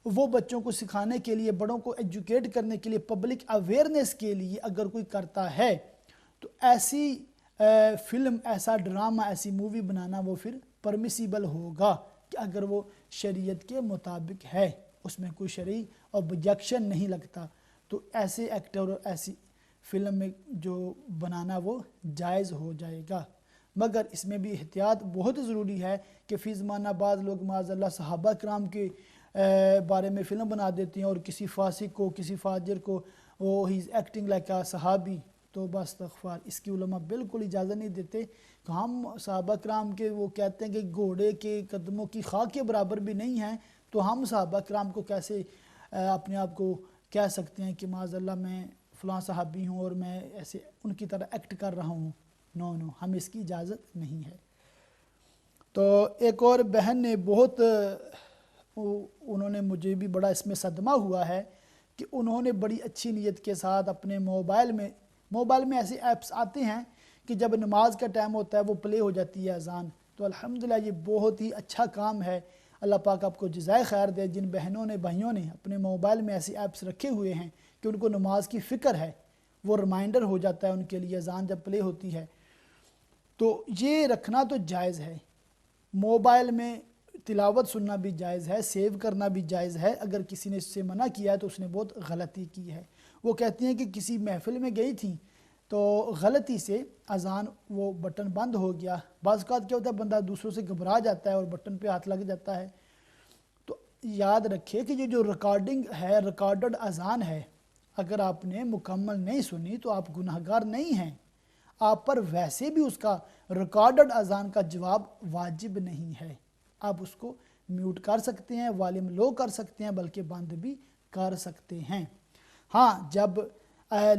وہ بچوں کو سکھانے کے لیے، بڑوں کو ایجوکیٹ کرنے کے لیے، پبلک اویئرنیس کے لیے اگر کوئی کرتا ہے، تو ایسی فلم، ایسا ڈرامہ، ایسی مووی بنانا وہ پھر پرمیسیبل ہوگا کہ اگر وہ شریعت کے مطابق ہے، اس میں کوئی شرعی آبجیکشن نہیں لگتا، تو ایسے ایکٹر اور ایسی فلم میں جو بنانا وہ جائز ہو جائے گا. مگر اس میں بھی احتیاط بہت ضروری ہے کہ فی زمانہ بعض لوگ معاذ اللہ صحابہ کرام کے بارے میں فلم بنا دیتے ہیں، اور کسی فاسق کو، کسی فاجر کو وہ ہی ایکٹنگ لائک اے صحابی. تو بس استغفار، اس کی علماء بالکل اجازت نہیں دیتے کہ ہم صحابہ کرام کے، وہ کہتے ہیں کہ گھوڑے کے قدموں کی خاک کے برابر بھی نہیں ہیں، تو ہم صحابہ کرام کو کیسے اپنے آپ کو کہہ سکتے ہیں کہ معاذ اللہ میں فلاں صحابی ہوں اور میں ایسے ان کی طرح ایکٹ کر رہا ہوں. نو ہمیں اس کی اجازت نہیں ہے. تو ایک اور بہن نے بہت، انہوں نے مجھے بھی بڑا اس میں صدمہ ہوا ہے کہ انہوں نے بڑی اچھی نیت کے ساتھ اپنے موبائل میں ایسے ایپس آتے ہیں کہ جب نماز کا ٹائم ہوتا ہے وہ پلے ہو جاتی ہے اذان. تو الحمدللہ یہ بہت ہی اچھا کام ہے. اللہ پاک آپ کو جزائے خیر دے جن بہنوں نے، بھائیوں نے اپنے موبائل میں ایسے ایپس رکھے ہوئے ہیں کہ ان کو نماز کی فکر ہے، وہ ریمائنڈر ہو جاتا ہے ان کے لیے اذان جب پلے ہوتی ہے. تو یہ رکھنا تو جائز ہے. موبائل میں تلاوت سننا بھی جائز ہے، سیو کرنا بھی جائز ہے. اگر کسی نے اس سے منع کیا ہے تو اس نے بہت غلطی کی ہے. وہ کہتی ہیں کہ کسی محفل میں گئی تھیں تو غلطی سے اذان وہ بٹن بند ہو گیا. بعض اوقات کیا ہوتا ہے بندہ دوسروں سے گھبرا جاتا ہے اور بٹن پہ ہاتھ لگ جاتا ہے. تو یاد رکھے کہ یہ جو ریکارڈنگ ہے، ریکارڈڈ اذان ہے، اگر آپ نے مکمل نہیں سنی تو آپ گناہگار نہیں ہیں. آپ پر ویسے بھی اس کا ریکارڈڈ اذان کا جواب واجب نہیں ہے. آپ اس کو میوٹ کر سکتے ہیں، والیوم لو کر سکتے ہیں، بلکہ بند بھی کر سکتے ہیں. ہاں جب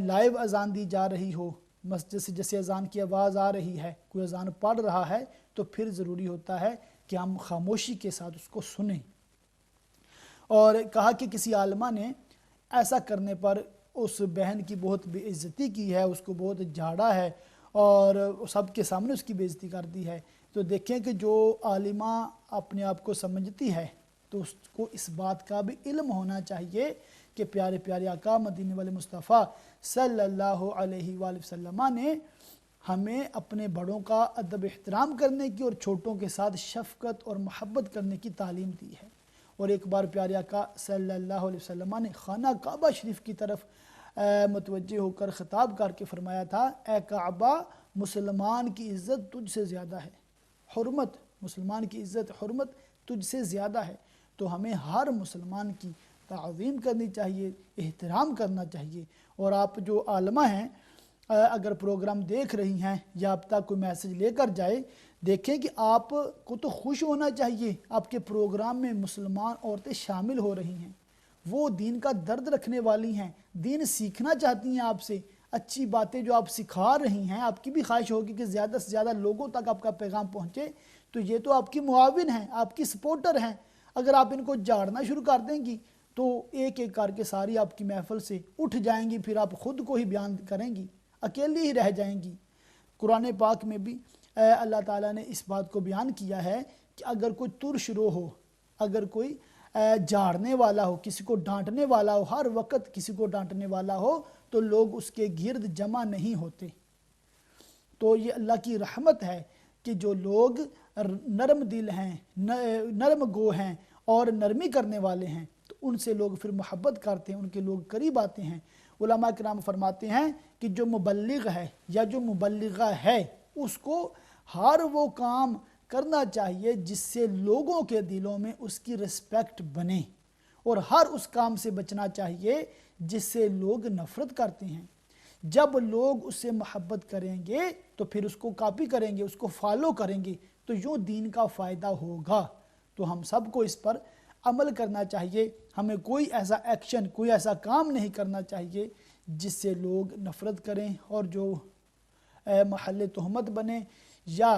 لائیو اذان دی جا رہی ہو، مسجد سے جیسے اذان کی آواز آ رہی ہے، کوئی اذان پڑھ رہا ہے، تو پھر ضروری ہوتا ہے کہ ہم خاموشی کے ساتھ اس کو سنیں. اور کہا کہ کسی عالمہ نے ایسا کرنے پر اس بہن کی بہت بے عزتی کی ہے، اس کو بہت جھاڑا ہے اور سب کے سامنے اس کی بے عزتی کر دی ہے. تو دیکھیں کہ جو عالمہ اپنے آپ کو سمجھتی ہے تو اس کو اس بات کا بھی علم ہونا چاہیے کہ پیارے پیارے آقا مدینے والے مصطفیٰ صلی اللہ علیہ وآلہ وسلم نے ہمیں اپنے بڑوں کا ادب احترام کرنے کی اور چھوٹوں کے ساتھ شفقت اور محبت کرنے کی تعلیم دی ہے. اور ایک بار پیارے آقا صلی اللہ علیہ وسلم نے خانہ کعبہ شریف کی طرف متوجہ ہو کر خطاب کر کے فرمایا تھا، اے کعبہ، مسلمان کی عزت تجھ سے زیادہ ہے، حرمت، مسلمان کی عزت حرمت تجھ سے زیادہ ہے. تو ہمیں ہر مسلمان کی تعظیم کرنی چاہیے، احترام کرنا چاہیے. اور آپ جو عالمہ ہیں اگر پروگرام دیکھ رہی ہیں یا اب تک کوئی میسج لے کر جائے، دیکھیں کہ آپ کو تو خوش ہونا چاہیے آپ کے پروگرام میں مسلمان عورتیں شامل ہو رہی ہیں. وہ دین کا درد رکھنے والی ہیں، دین سیکھنا چاہتی ہیں آپ سے، اچھی باتیں جو آپ سکھا رہی ہیں. آپ کی بھی خواہش ہوگی کہ زیادہ سے زیادہ لوگوں تک آپ کا پیغام پہنچے. تو یہ تو آپ کی معاون ہیں، آپ کی سپورٹر ہیں. اگر آپ ان کو جھاڑنا شروع کر دیں گی تو ایک ایک کر کے ساری آپ کی محفل سے اٹھ جائیں گی، پھر آپ خود کو ہی بیان کریں گی، اکیلی ہی رہ جائیں گی. قرآن پاک میں بھی اللہ تعالیٰ نے اس بات کو بیان کیا ہے کہ اگر کوئی ترش رو ہو، اگر کوئی جھاڑنے والا ہو، کسی کو ڈانٹنے والا ہو، ہر وقت کسی کو ڈانٹنے والا ہو، تو لوگ اس کے گرد جمع نہیں ہوتے. تو یہ اللہ کی رحمت ہے کہ جو لوگ نرم دل ہیں، نرم گو ہیں اور نرمی کرنے والے ہیں، تو ان سے لوگ پھر محبت کرتے ہیں، ان کے لوگ قریب آتے ہیں. علماء کرام فرماتے ہیں کہ جو مبلغ ہے یا جو مبلغہ ہے، اس کو ہر وہ کام کرنا چاہیے جس سے لوگوں کے دلوں میں اس کی رسپیکٹ بنے، اور ہر اس کام سے بچنا چاہیے جس سے لوگ نفرت کرتے ہیں. جب لوگ اس سے محبت کریں گے تو پھر اس کو کاپی کریں گے، اس کو فالو کریں گے، تو یوں دین کا فائدہ ہوگا. تو ہم سب کو اس پر عمل کرنا چاہیے. ہمیں کوئی ایسا ایکشن، کوئی ایسا کام نہیں کرنا چاہیے جس سے لوگ نفرت کریں اور جو محل تہمت بنے یا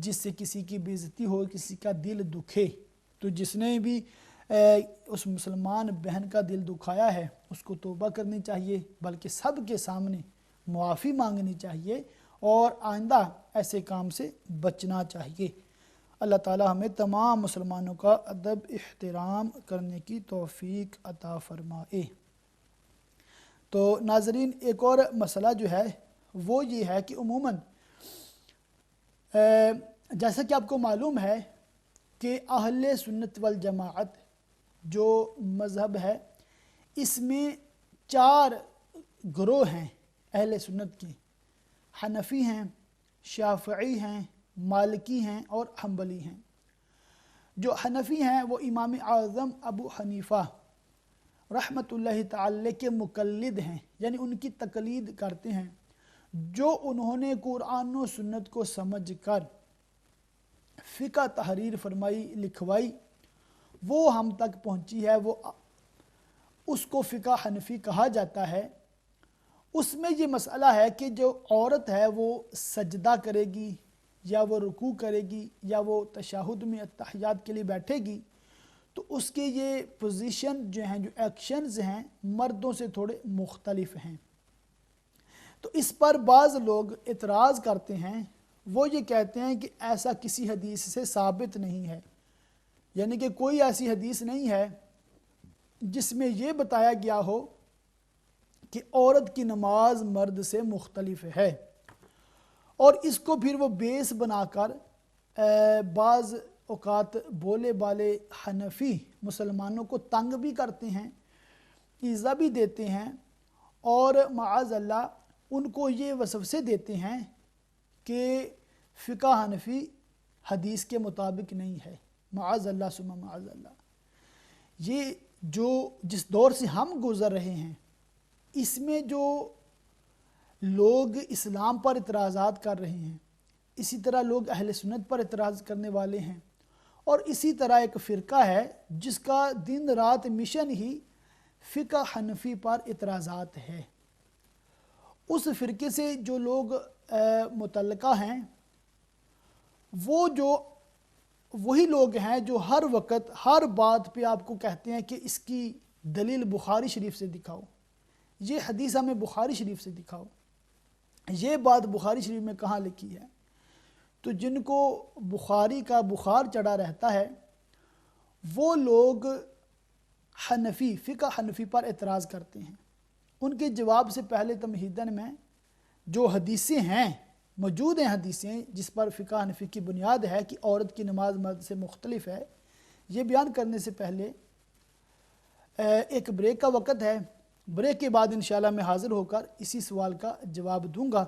جس سے کسی کی بے عزتی ہو، کسی کا دل دکھے. تو جس نے بھی اس مسلمان بہن کا دل دکھایا ہے اس کو توبہ کرنی چاہیے، بلکہ سب کے سامنے معافی مانگنی چاہیے اور آئندہ ایسے کام سے بچنا چاہیے. اللہ تعالی ہمیں تمام مسلمانوں کا ادب احترام کرنے کی توفیق عطا فرمائے. تو ناظرین، ایک اور مسئلہ جو ہے وہ یہ ہے کہ عموماً جیسا کہ آپ کو معلوم ہے کہ اہل سنت والجماعت جو مذہب ہے، اس میں 4 گروہ ہیں اہل سنت کے. حنفی ہیں، شافعی ہیں، مالکی ہیں اور حنبلی ہیں. جو حنفی ہیں وہ امام اعظم ابو حنیفہ رحمۃ اللہ تعالی کے مقلد ہیں، یعنی ان کی تقلید کرتے ہیں. جو انہوں نے قرآن و سنت کو سمجھ کر فقہ تحریر فرمائی، لکھوائی، وہ ہم تک پہنچی ہے، وہ اس کو فقہ حنفی کہا جاتا ہے. اس میں یہ مسئلہ ہے کہ جو عورت ہے وہ سجدہ کرے گی یا وہ رکوع کرے گی یا وہ تشہد میں اتحیات کے لیے بیٹھے گی، تو اس کے یہ پوزیشن جو ہیں، جو ایکشنز ہیں، مردوں سے تھوڑے مختلف ہیں. تو اس پر بعض لوگ اعتراض کرتے ہیں. وہ یہ کہتے ہیں کہ ایسا کسی حدیث سے ثابت نہیں ہے، یعنی کہ کوئی ایسی حدیث نہیں ہے جس میں یہ بتایا گیا ہو کہ عورت کی نماز مرد سے مختلف ہے. اور اس کو پھر وہ بیس بنا کر بعض اوقات بولے بالے حنفی مسلمانوں کو تنگ بھی کرتے ہیں، ایذا بھی دیتے ہیں، اور معاذ اللہ ان کو یہ وسوسے دیتے ہیں کہ فقہ حنفی حدیث کے مطابق نہیں ہے، معاذ اللہ ثم معاذ اللہ۔ یہ جو جس دور سے ہم گزر رہے ہیں اس میں جو لوگ اسلام پر اعتراضات کر رہے ہیں، اسی طرح لوگ اہل سنت پر اعتراض کرنے والے ہیں، اور اسی طرح ایک فرقہ ہے جس کا دن رات مشن ہی فقہ حنفی پر اعتراضات ہے۔ اس فرقے سے جو لوگ متعلقہ ہیں وہ وہی لوگ ہیں جو ہر وقت ہر بات پہ آپ کو کہتے ہیں کہ اس کی دلیل بخاری شریف سے دکھاؤ، یہ حدیث ہمیں بخاری شریف سے دکھاؤ، یہ بات بخاری شریف میں کہاں لکھی ہے۔ تو جن کو بخاری کا بخار چڑھا رہتا ہے وہ لوگ حنفی فقہ حنفی پر اعتراض کرتے ہیں۔ ان کے جواب سے پہلے تمہیدن میں جو حدیثیں ہیں موجود ہیں، حدیثیں جس پر فقہ حنفی کی بنیاد ہے کہ عورت کی نماز مرد سے مختلف ہے، یہ بیان کرنے سے پہلے ایک بریک کا وقت ہے۔ بریک کے بعد انشاءاللہ میں حاضر ہو کر اسی سوال کا جواب دوں گا،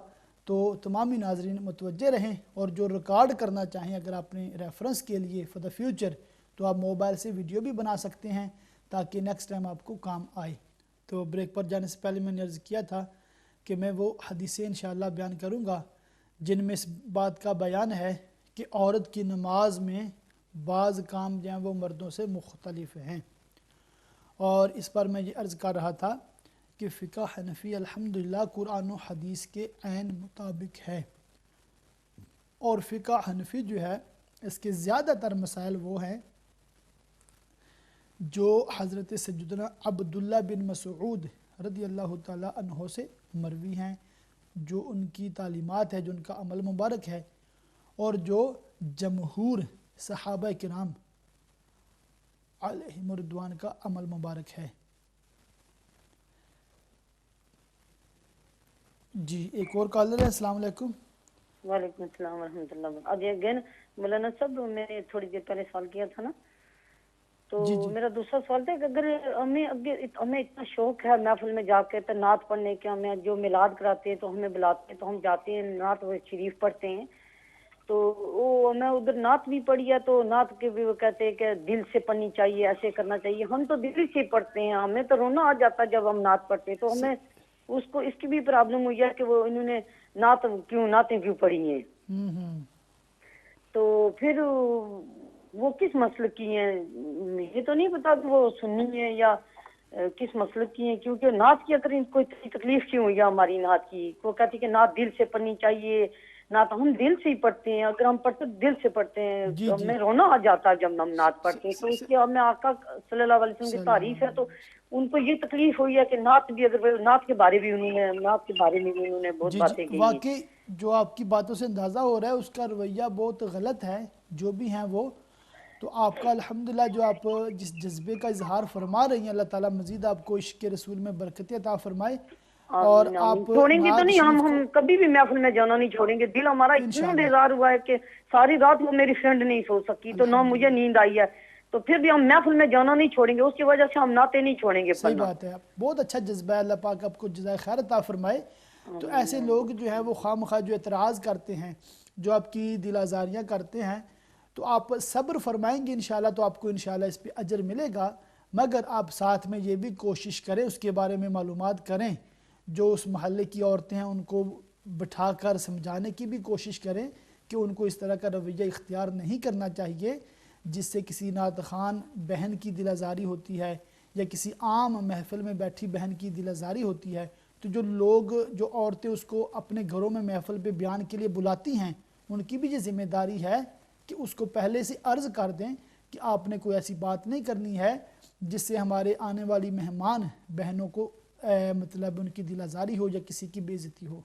تو تمامی ناظرین متوجہ رہیں، اور جو ریکارڈ کرنا چاہیں اگر آپ نے ریفرنس کے لیے فار دا فیوچر تو آپ موبائل سے ویڈیو بھی بنا سکتے ہیں تاکہ نیکسٹ ٹائم آپ کو کام آئے۔ تو بریک پر جانے سے پہلے میں نے عرض کیا تھا کہ میں وہ حدیثیں انشاءاللہ بیان کروں گا جن میں اس بات کا بیان ہے کہ عورت کی نماز میں بعض کام جو ہیں وہ مردوں سے مختلف ہیں، اور اس پر میں یہ عرض کر رہا تھا کہ فقہ حنفی الحمدللہ قرآن و حدیث کے عین مطابق ہے، اور فقہ حنفی جو ہے اس کے زیادہ تر مسائل وہ ہیں جو حضرت سیدنا عبداللہ بن مسعود رضی اللہ تعالیٰ عنہ سے مروی ہیں، جو ان کی تعلیمات ہے، جو ان کا عمل مبارک ہے، اور جو جمہور صحابہ کرام علیہم رضوان کا عمل مبارک ہے۔ جی ایک اور کالر ہے۔ السلام علیکم۔ وعلیکم السلام ورحمۃ اللہ وبرکاتہ۔ اب اگین مولانا صاحب میں نے تھوڑی دیر پہلے سوال کیا تھا نا، تو میرا دوسرا سوال تھا کہ اگر ہمیں اتنا شوق ہے محفل میں جا کے نعت پڑھنے کے، ہمیں جو میلاد کراتے ہیں تو ہمیں بلاتے ہیں تو ہم جاتے ہیں نعت شریف پڑھتے ہیں، تو وہ ہمیں ادھر نعت بھی پڑھی ہے تو نعت کے بھی وہ کہتے ہیں کہ دل سے پڑھنی چاہیے، ایسے کرنا چاہیے۔ ہم تو دل سے پڑھتے ہیں، ہمیں تو رونا آ جاتا ہے جب ہم نعت پڑھتے ہیں، تو ہمیں اس کی بھی پرابلم ہوئی ہے کہ وہ انہوں نے نعتیں کیوں پڑھی ہیں، تو پھر وہ کس مسلک کی ہیں؟ یہ تو نہیں پتا کہ وہ سنی ہے یا کس مسلک کی ہیں، کیونکہ نعت کی اگر کوئی تکلیف کیوں ہوئی ہے ہماری نعت کی، وہ کہتی کہ نعت دل سے پڑھنی چاہیے، نعت ہم دل سے ہی پڑھتے ہیں، اگر ہم پڑھتے دل سے پڑھتے ہیں تو ہمیں رونا آ جاتا ہے جب ہم نعت پڑھتے ہیں، تو اس کی ہمیں آقا صلی اللہ علیہ وسلم کی تعریف ہے، تو ان کو یہ تکلیف ہوئی ہے کہ نعت بھی اگر نعت کے بارے بھی نعت کے بارے میں بھی انہوں نے بہت باتیں کہی ہیں۔ واقعی جو آپ کی باتوں سے اندازہ ہو رہا ہے اس کا رویہ بہت غلط ہے، جو بھی ہیں وہ تو آپ کا الحمدللہ جو آپ جس جذبے کا اظہار فرما رہی ہیں، اللہ تعالیٰ مزید آپ کو عشق رسول میں برکتیں عطا فرمائے، اور آپ چھوڑیں گے تو نہیں، ہم کبھی بھی محفل میں جانا نہیں چھوڑیں گے۔ دل ہمارا اتنا بیزار ہوا ہے کہ ساری رات وہ میری فرینڈ نہیں سو سکی، تو نہ مجھے نیند آئی ہے، تو پھر بھی ہم محفل میں جانا نہیں چھوڑیں گے، اس کی وجہ سے ہم نعتیں نہیں چھوڑیں گے۔ صحیح بات ہے، بہت اچھا جذبہ ہے، اللہ پاک آپ کو جزائے خیر عطا فرمائے۔ تو ایسے لوگ جو ہیں وہ خواہ مخواہ جو اعتراض کرتے ہیں، جو آپ کی دل آزاریاں کرتے ہیں، تو آپ صبر فرمائیں گے انشاءاللہ تو آپ کو انشاءاللہ اس پہ اجر ملے گا، مگر آپ ساتھ میں یہ بھی کوشش کریں، اس کے بارے میں معلومات کریں، جو اس محلے کی عورتیں ہیں ان کو بٹھا کر سمجھانے کی بھی کوشش کریں کہ ان کو اس طرح کا رویہ اختیار نہیں کرنا چاہیے جس سے کسی نعت خوان بہن کی دل آزاری ہوتی ہے یا کسی عام محفل میں بیٹھی بہن کی دل آزاری ہوتی ہے۔ تو جو عورتیں اس کو اپنے گھروں میں محفل پہ بیان کے لیے بلاتی ہیں، ان کی بھی یہ ذمہ داری ہے کہ اس کو پہلے سے عرض کر دیں کہ آپ نے کوئی ایسی بات نہیں کرنی ہے جس سے ہمارے آنے والی مہمان بہنوں کو مطلب ان کی دل آزاری ہو یا کسی کی بے عزتی ہو۔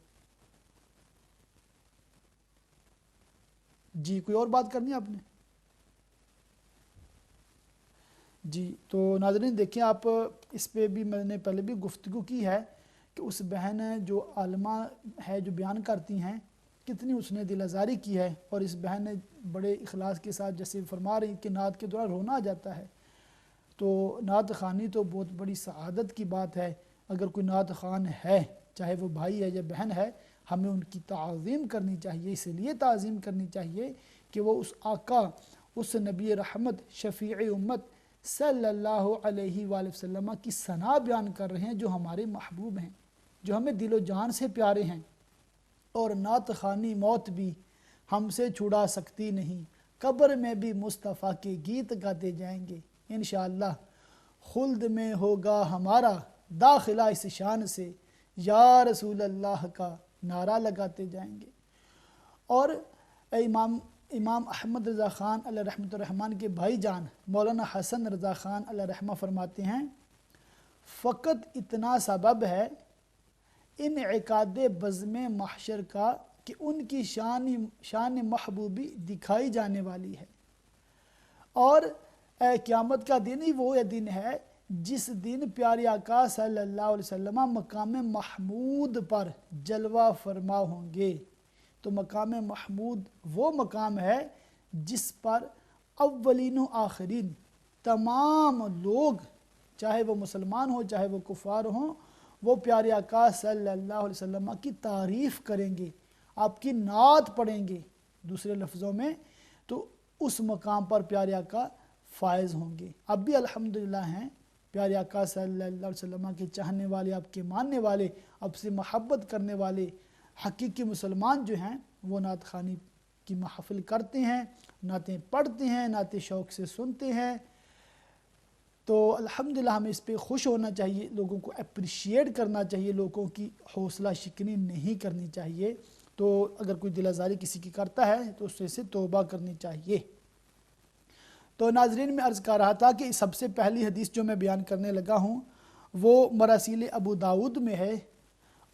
جی کوئی اور بات کرنی ہے آپ نے؟ جی تو ناظرین دیکھیں، آپ اس پہ بھی میں نے پہلے بھی گفتگو کی ہے کہ اس بہن جو عالمہ ہے جو بیان کرتی ہیں کتنی اس نے دل آزاری کی ہے، اور اس بہن نے بڑے اخلاص کے ساتھ جیسے فرما رہی کہ نعت کے دوران رونا آ جاتا ہے، تو نعت خوانی تو بہت بڑی سعادت کی بات ہے۔ اگر کوئی نعت خوان ہے چاہے وہ بھائی ہے یا بہن ہے، ہمیں ان کی تعظیم کرنی چاہیے. اس لیے تعظیم کرنی چاہیے کہ وہ اس آقا، اس نبی رحمت، شفیع امت صلی اللہ علیہ وآلہ وسلم کی ثنا بیان کر رہے ہیں، جو ہمارے محبوب ہیں، جو ہمیں دل و جان سے پیارے ہیں. اور نعت خوانی موت بھی ہم سے چھڑا سکتی نہیں، قبر میں بھی مصطفیٰ کے گیت گاتے جائیں گے. انشاءاللہ خلد میں ہوگا ہمارا داخلہ اس شان سے، یا رسول اللہ کا نعرہ لگاتے جائیں گے. اور امام احمد رضا خان علیہ رحمۃ الرحمن کے بھائی جان مولانا حسن رضا خان علیہ رحمہ فرماتے ہیں، فقط اتنا سبب ہے انعقاد بزم محشر کا کہ ان کی شان محبوبی دکھائی جانے والی ہے. اور قیامت کا دن ہی وہ دن ہے جس دن پیارے آقا صلی اللہ علیہ وسلم مقام محمود پر جلوہ فرما ہوں گے. تو مقام محمود وہ مقام ہے جس پر اولین و آخرین تمام لوگ، چاہے وہ مسلمان ہوں چاہے وہ کفار ہوں، وہ پیارے آقا صلی اللہ علیہ وسلم کی تعریف کریں گے، آپ کی نعت پڑھیں گے دوسرے لفظوں میں. تو اس مقام پر پیارے آقا فائز ہوں گے. اب بھی الحمدللہ ہیں پیارے آقا صلی اللہ علیہ وسلم کے چاہنے والے، آپ کے ماننے والے، آپ سے محبت کرنے والے حقیقی مسلمان جو ہیں وہ نعت خوانی کی محفل کرتے ہیں، نعتیں پڑھتے ہیں، نعتیں شوق سے سنتے ہیں. تو الحمدللہ ہمیں اس پہ خوش ہونا چاہیے، لوگوں کو اپریشیٹ کرنا چاہیے، لوگوں کی حوصلہ شکنی نہیں کرنی چاہیے. تو اگر کوئی دل آزاری کسی کی کرتا ہے تو اس سے توبہ کرنی چاہیے. تو ناظرین میں عرض کر رہا تھا کہ سب سے پہلی حدیث جو میں بیان کرنے لگا ہوں وہ مراسیل ابو داود میں ہے.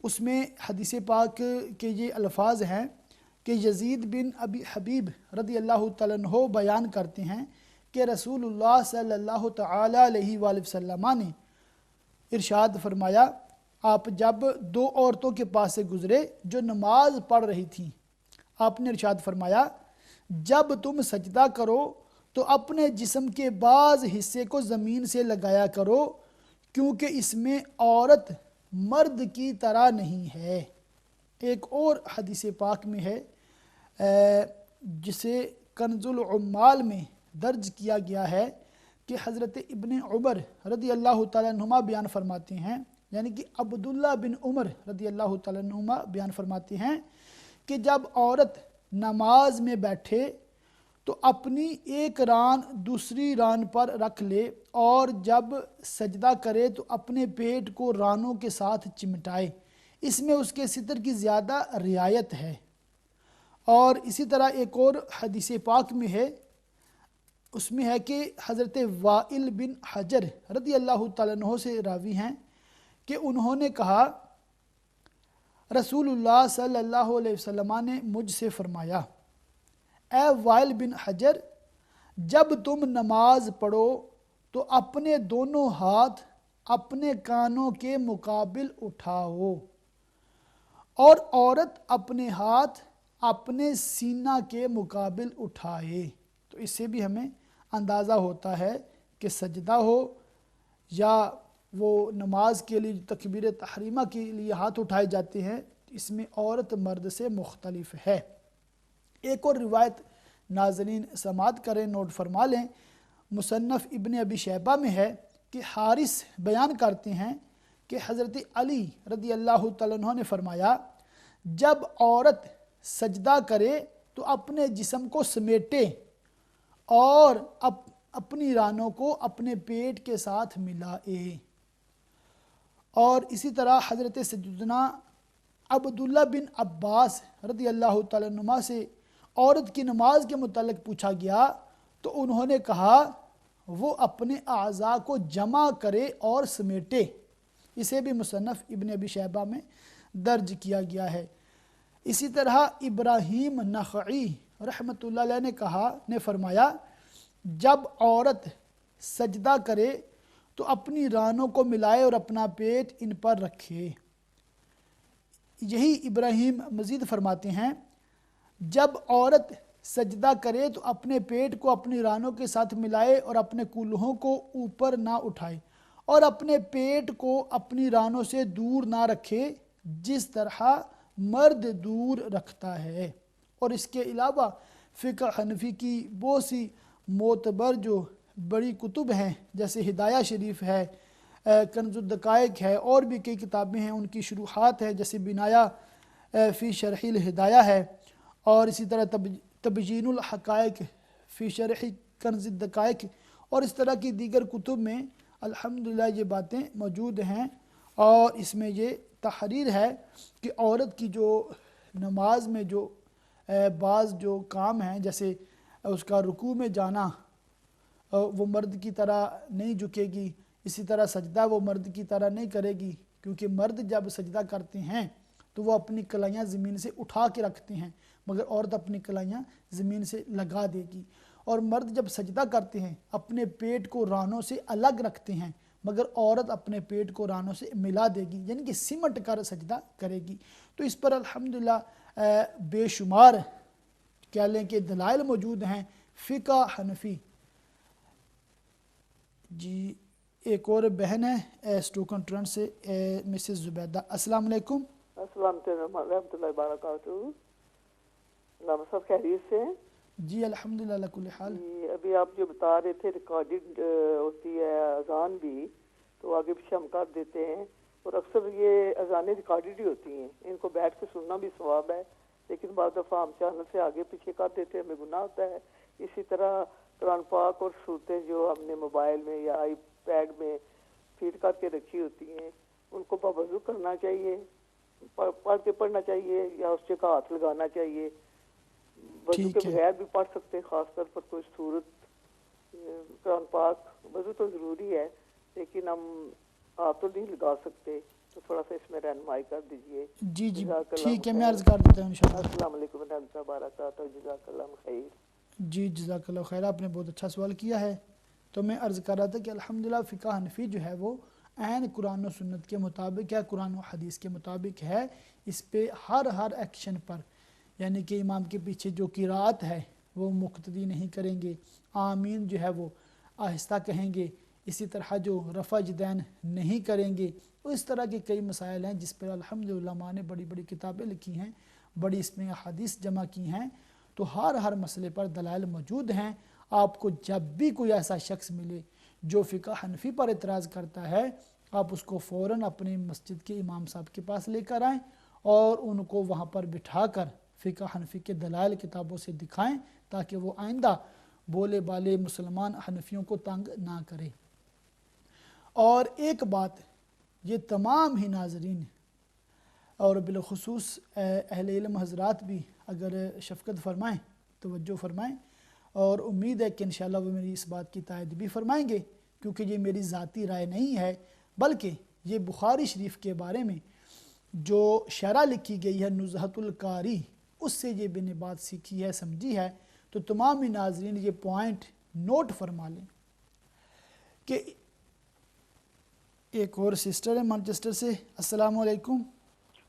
اس میں حدیث پاک کے یہ الفاظ ہیں کہ یزید بن ابی حبیب رضی اللہ تعالیٰ عنہ بیان کرتے ہیں کہ رسول اللہ صلی اللہ تعالیٰ علیہ وآلہ وسلم نے ارشاد فرمایا، آپ جب دو عورتوں کے پاس سے گزرے جو نماز پڑھ رہی تھیں، آپ نے ارشاد فرمایا، جب تم سجدہ کرو تو اپنے جسم کے بعض حصے کو زمین سے لگایا کرو، کیونکہ اس میں عورت مرد کی طرح نہیں ہے. ایک اور حدیث پاک میں ہے جسے کنز العمال میں درج کیا گیا ہے کہ حضرت ابن عمر رضی اللہ تعالیٰ عنہما بیان فرماتے ہیں، یعنی کہ عبداللہ بن عمر رضی اللہ تعالیٰ عنہما بیان فرماتے ہیں کہ جب عورت نماز میں بیٹھے تو اپنی ایک ران دوسری ران پر رکھ لے، اور جب سجدہ کرے تو اپنے پیٹ کو رانوں کے ساتھ چمٹائے، اس میں اس کے ستر کی زیادہ رعایت ہے. اور اسی طرح ایک اور حدیث پاک میں ہے، اس میں ہے کہ حضرت وائل بن حجر رضی اللہ تعالیٰ عنہ سے راوی ہیں کہ انہوں نے کہا، رسول اللہ صلی اللہ علیہ وسلم نے مجھ سے فرمایا، اے وائل بن حجر، جب تم نماز پڑھو تو اپنے دونوں ہاتھ اپنے کانوں کے مقابل اٹھاؤ، اور عورت اپنے ہاتھ اپنے سینہ کے مقابل اٹھائے. تو اس سے بھی ہمیں اندازہ ہوتا ہے کہ سجدہ ہو یا وہ نماز کے لیے تکبیر تحریمہ کے لیے ہاتھ اٹھائے جاتے ہیں، اس میں عورت مرد سے مختلف ہے. ایک اور روایت ناظرین سماعت کریں، نوٹ فرما لیں، مصنف ابن ابی شیبہ میں ہے کہ حارث بیان کرتے ہیں کہ حضرت علی رضی اللہ تعالیٰ عنہ نے فرمایا، جب عورت سجدہ کرے تو اپنے جسم کو سمیٹے اور اپنی رانوں کو اپنے پیٹ کے ساتھ ملائے. اور اسی طرح حضرت سیدنا عبداللہ بن عباس رضی اللہ تعالیٰ عنہ سے عورت کی نماز کے متعلق پوچھا گیا تو انہوں نے کہا وہ اپنے اعضاء کو جمع کرے اور سمیٹے. اسے بھی مصنف ابن ابی شیبہ میں درج کیا گیا ہے. اسی طرح ابراہیم نخعی رحمۃ اللہ علیہ نے فرمایا، جب عورت سجدہ کرے تو اپنی رانوں کو ملائے اور اپنا پیٹ ان پر رکھے. یہی ابراہیم مزید فرماتے ہیں، جب عورت سجدہ کرے تو اپنے پیٹ کو اپنی رانوں کے ساتھ ملائے اور اپنے کولہوں کو اوپر نہ اٹھائے، اور اپنے پیٹ کو اپنی رانوں سے دور نہ رکھے جس طرح مرد دور رکھتا ہے۔ اور اس کے علاوہ فقہ حنفی کی بہت سی معتبر جو بڑی کتب ہیں جیسے ہدایہ شریف ہے، کنز الدقائق ہے، اور بھی کئی کتابیں ہیں، ان کی شروحات ہے جیسے بنایا فی شرح الہدایہ ہے، اور اسی طرح تبیین الحقائق فی شرح کنز الدقائق، اور اس طرح کی دیگر کتب میں الحمدللہ یہ باتیں موجود ہیں۔ اور اس میں یہ تحریر ہے کہ عورت کی جو نماز میں جو بعض جو کام ہیں جیسے اس کا رکوع میں جانا، وہ مرد کی طرح نہیں جھکے گی، اسی طرح سجدہ وہ مرد کی طرح نہیں کرے گی، کیونکہ مرد جب سجدہ کرتے ہیں تو وہ اپنی کلائیاں زمین سے اٹھا کے رکھتے ہیں، مگر عورت اپنی کلائیاں زمین سے لگا دے گی۔ اور مرد جب سجدہ کرتے ہیں اپنے پیٹ کو رانوں سے الگ رکھتے ہیں، مگر عورت اپنے پیٹ کو رانوں سے ملا دے گی، یعنی کہ سمٹ کر سجدہ کرے گی۔ تو اس پر الحمدللہ بے شمار کہہ لیں کہ دلائل موجود ہیں فقہ حنفی۔ جی ایک اور بہن ہے سٹوکن ٹرنٹ سے، مسز زبیدہ۔ السلام علیکم۔ السلام علیکم ورحمۃ اللہ وبرکاتہ۔ علامہ صاحب خیریت سے ہیں؟ جی الحمدللہ علی کل حال۔ جی ابھی آپ جو بتا رہے تھے ریکارڈنگ ہوتی ہے اذان بھی، تو آگے پیچھے ہم کر دیتے ہیں، اور اکثر یہ اذانیں ریکارڈڈ ہی ہوتی ہیں، ان کو بیٹھ کے سننا بھی ثواب ہے، لیکن بعض دفعہ ہم چینل سے آگے پیچھے کر دیتے ہیں، ہمیں گناہ ہوتا ہے۔ اسی طرح قرآن پاک اور صورتیں جو ہم نے موبائل میں یا آئی پیڈ میں فیڈ کر کے رکھی ہوتی ہیں، ان کو باوضو کرنا چاہیے، پڑھ کے پڑھنا چاہیے، یا اس جگہ ہاتھ لگانا چاہیے۔ وضو کے بغیر بھی پڑھ سکتے، خاص طور پر کوئی صورت قرآن پاک، وضو تو ضروری ہے لیکن ہم ہاتھ تو نہیں لگا سکتے، تو تھوڑا سا اس میں رہنمائی کر دیجئے۔ جی جی ٹھیک ہے، میں عرض کر دیتا ہوں انشاءاللہ۔ السلام علیکم ورحمۃ اللہ وبرکاتہ، جزاک اللہ خیر۔ جی جزاک اللہ خیر، آپ نے بہت اچھا سوال کیا ہے۔ تو میں عرض کر رہا تھا کہ الحمدللہ فقہ حنفی جو ہے وہ عین قرآن و سنت کے مطابق ہے، قرآن و حدیث کے مطابق ہے۔ اس پہ ہر ایکشن پر، یعنی کہ امام کے پیچھے جو قرات ہے وہ مقتدی نہیں کریں گے، آمین جو ہے وہ آہستہ کہیں گے، اسی طرح جو رفع یدین نہیں کریں گے۔ اس طرح کے کئی مسائل ہیں جس پر الحمدللہ علماء نے بڑی بڑی کتابیں لکھی ہیں، بڑی اس میں احادیث جمع کی ہیں۔ تو ہر مسئلے پر دلائل موجود ہیں۔ آپ کو جب بھی کوئی ایسا شخص ملے جو فقہ حنفی پر اعتراض کرتا ہے، آپ اس کو فوراً اپنی مسجد کے امام صاحب کے پاس لے کر آئیں اور ان کو وہاں پر بٹھا کر فقہ حنفی کے دلائل کتابوں سے دکھائیں، تاکہ وہ آئندہ بولے بالے مسلمان حنفیوں کو تنگ نہ کرے۔ اور ایک بات یہ تمام ہی ناظرین اور بالخصوص اہل علم حضرات بھی اگر شفقت فرمائیں، توجہ فرمائیں، اور امید ہے کہ انشاءاللہ وہ میری اس بات کی تائید بھی فرمائیں گے، کیونکہ یہ میری ذاتی رائے نہیں ہے، بلکہ یہ بخاری شریف کے بارے میں جو شرح لکھی گئی ہے نزہۃ القاری، اس سے یہ میں نے بات سیکھی ہے، سمجھی ہے۔ تو تمام ہی ناظرین یہ پوائنٹ نوٹ فرما لیں کہ ایک اور سسٹر ہے مانچسٹر سے۔ السلام علیکم۔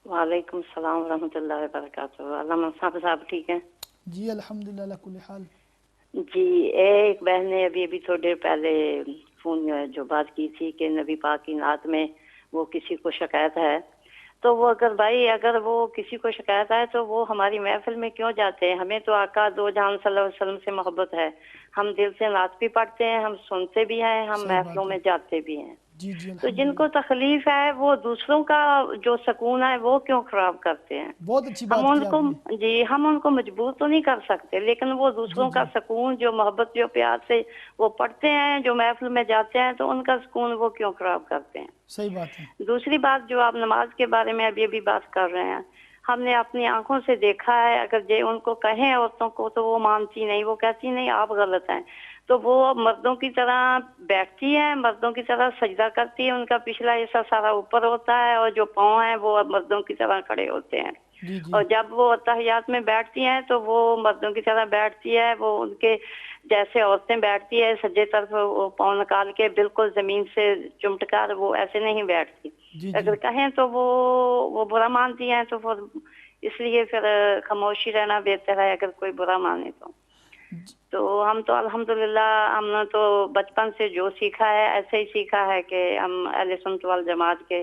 وعلیکم السلام ورحمۃ اللہ وبرکاتہ۔ علامہ صاحب ٹھیک ہیں؟ جی الحمدللہ علی کل حال۔ جی ایک بہن نے ابھی تھوڑی دیر پہلے فون جو بات کی تھی کہ نبی پاک کی نعت میں وہ کسی کو شکایت ہے، تو وہ اگر وہ کسی کو شکایت ہے تو وہ ہماری محفل میں کیوں جاتے ہیں؟ ہمیں تو آقا دو جہان صلی اللہ علیہ وسلم سے محبت ہے، ہم دل سے نعت بھی پڑھتے ہیں، ہم سنتے بھی ہیں، ہم محفلوں میں جاتے بھی ہیں۔ تو جن کو تکلیف ہے وہ دوسروں کا جو سکون ہے وہ کیوں خراب کرتے ہیں؟ بہت اچھی بات ہم ان کو ہم ان کو مجبور تو نہیں کر سکتے، لیکن وہ دوسروں کا سکون جو محبت جو پیار سے وہ پڑھتے ہیں، جو محفل میں جاتے ہیں، تو ان کا سکون وہ کیوں خراب کرتے ہیں؟ صحیح بات ہے۔ دوسری بات جو آپ نماز کے بارے میں ابھی بات کر رہے ہیں، ہم نے اپنی آنکھوں سے دیکھا ہے، اگر ان کو کہیں عورتوں کو تو وہ مانتی نہیں، وہ کہتی نہیں آپ غلط ہیں، تو وہ مردوں کی طرح بیٹھتی ہیں، مردوں کی طرح سجدہ کرتی ہے، ان کا پچھلا حصہ سارا اوپر ہوتا ہے اور جو پاؤں ہیں وہ مردوں کی طرح کھڑے ہوتے ہیں۔ اور جب وہ تحیات میں بیٹھتی ہیں تو وہ مردوں کی طرح بیٹھتی ہے، وہ ان کے جیسے عورتیں بیٹھتی ہے سجدے طرف وہ پاؤں نکال کے بالکل زمین سے چمٹ کر، وہ ایسے نہیں بیٹھتی۔ اگر کہیں تو وہ برا مانتی ہیں، تو اس لیے پھر خاموشی رہنا بہتر ہے اگر کوئی برا مانے تو ہم تو الحمدللہ ہم نے تو بچپن سے جو سیکھا ہے ایسے ہی سیکھا ہے کہ ہم اہل سنت والجماعت کے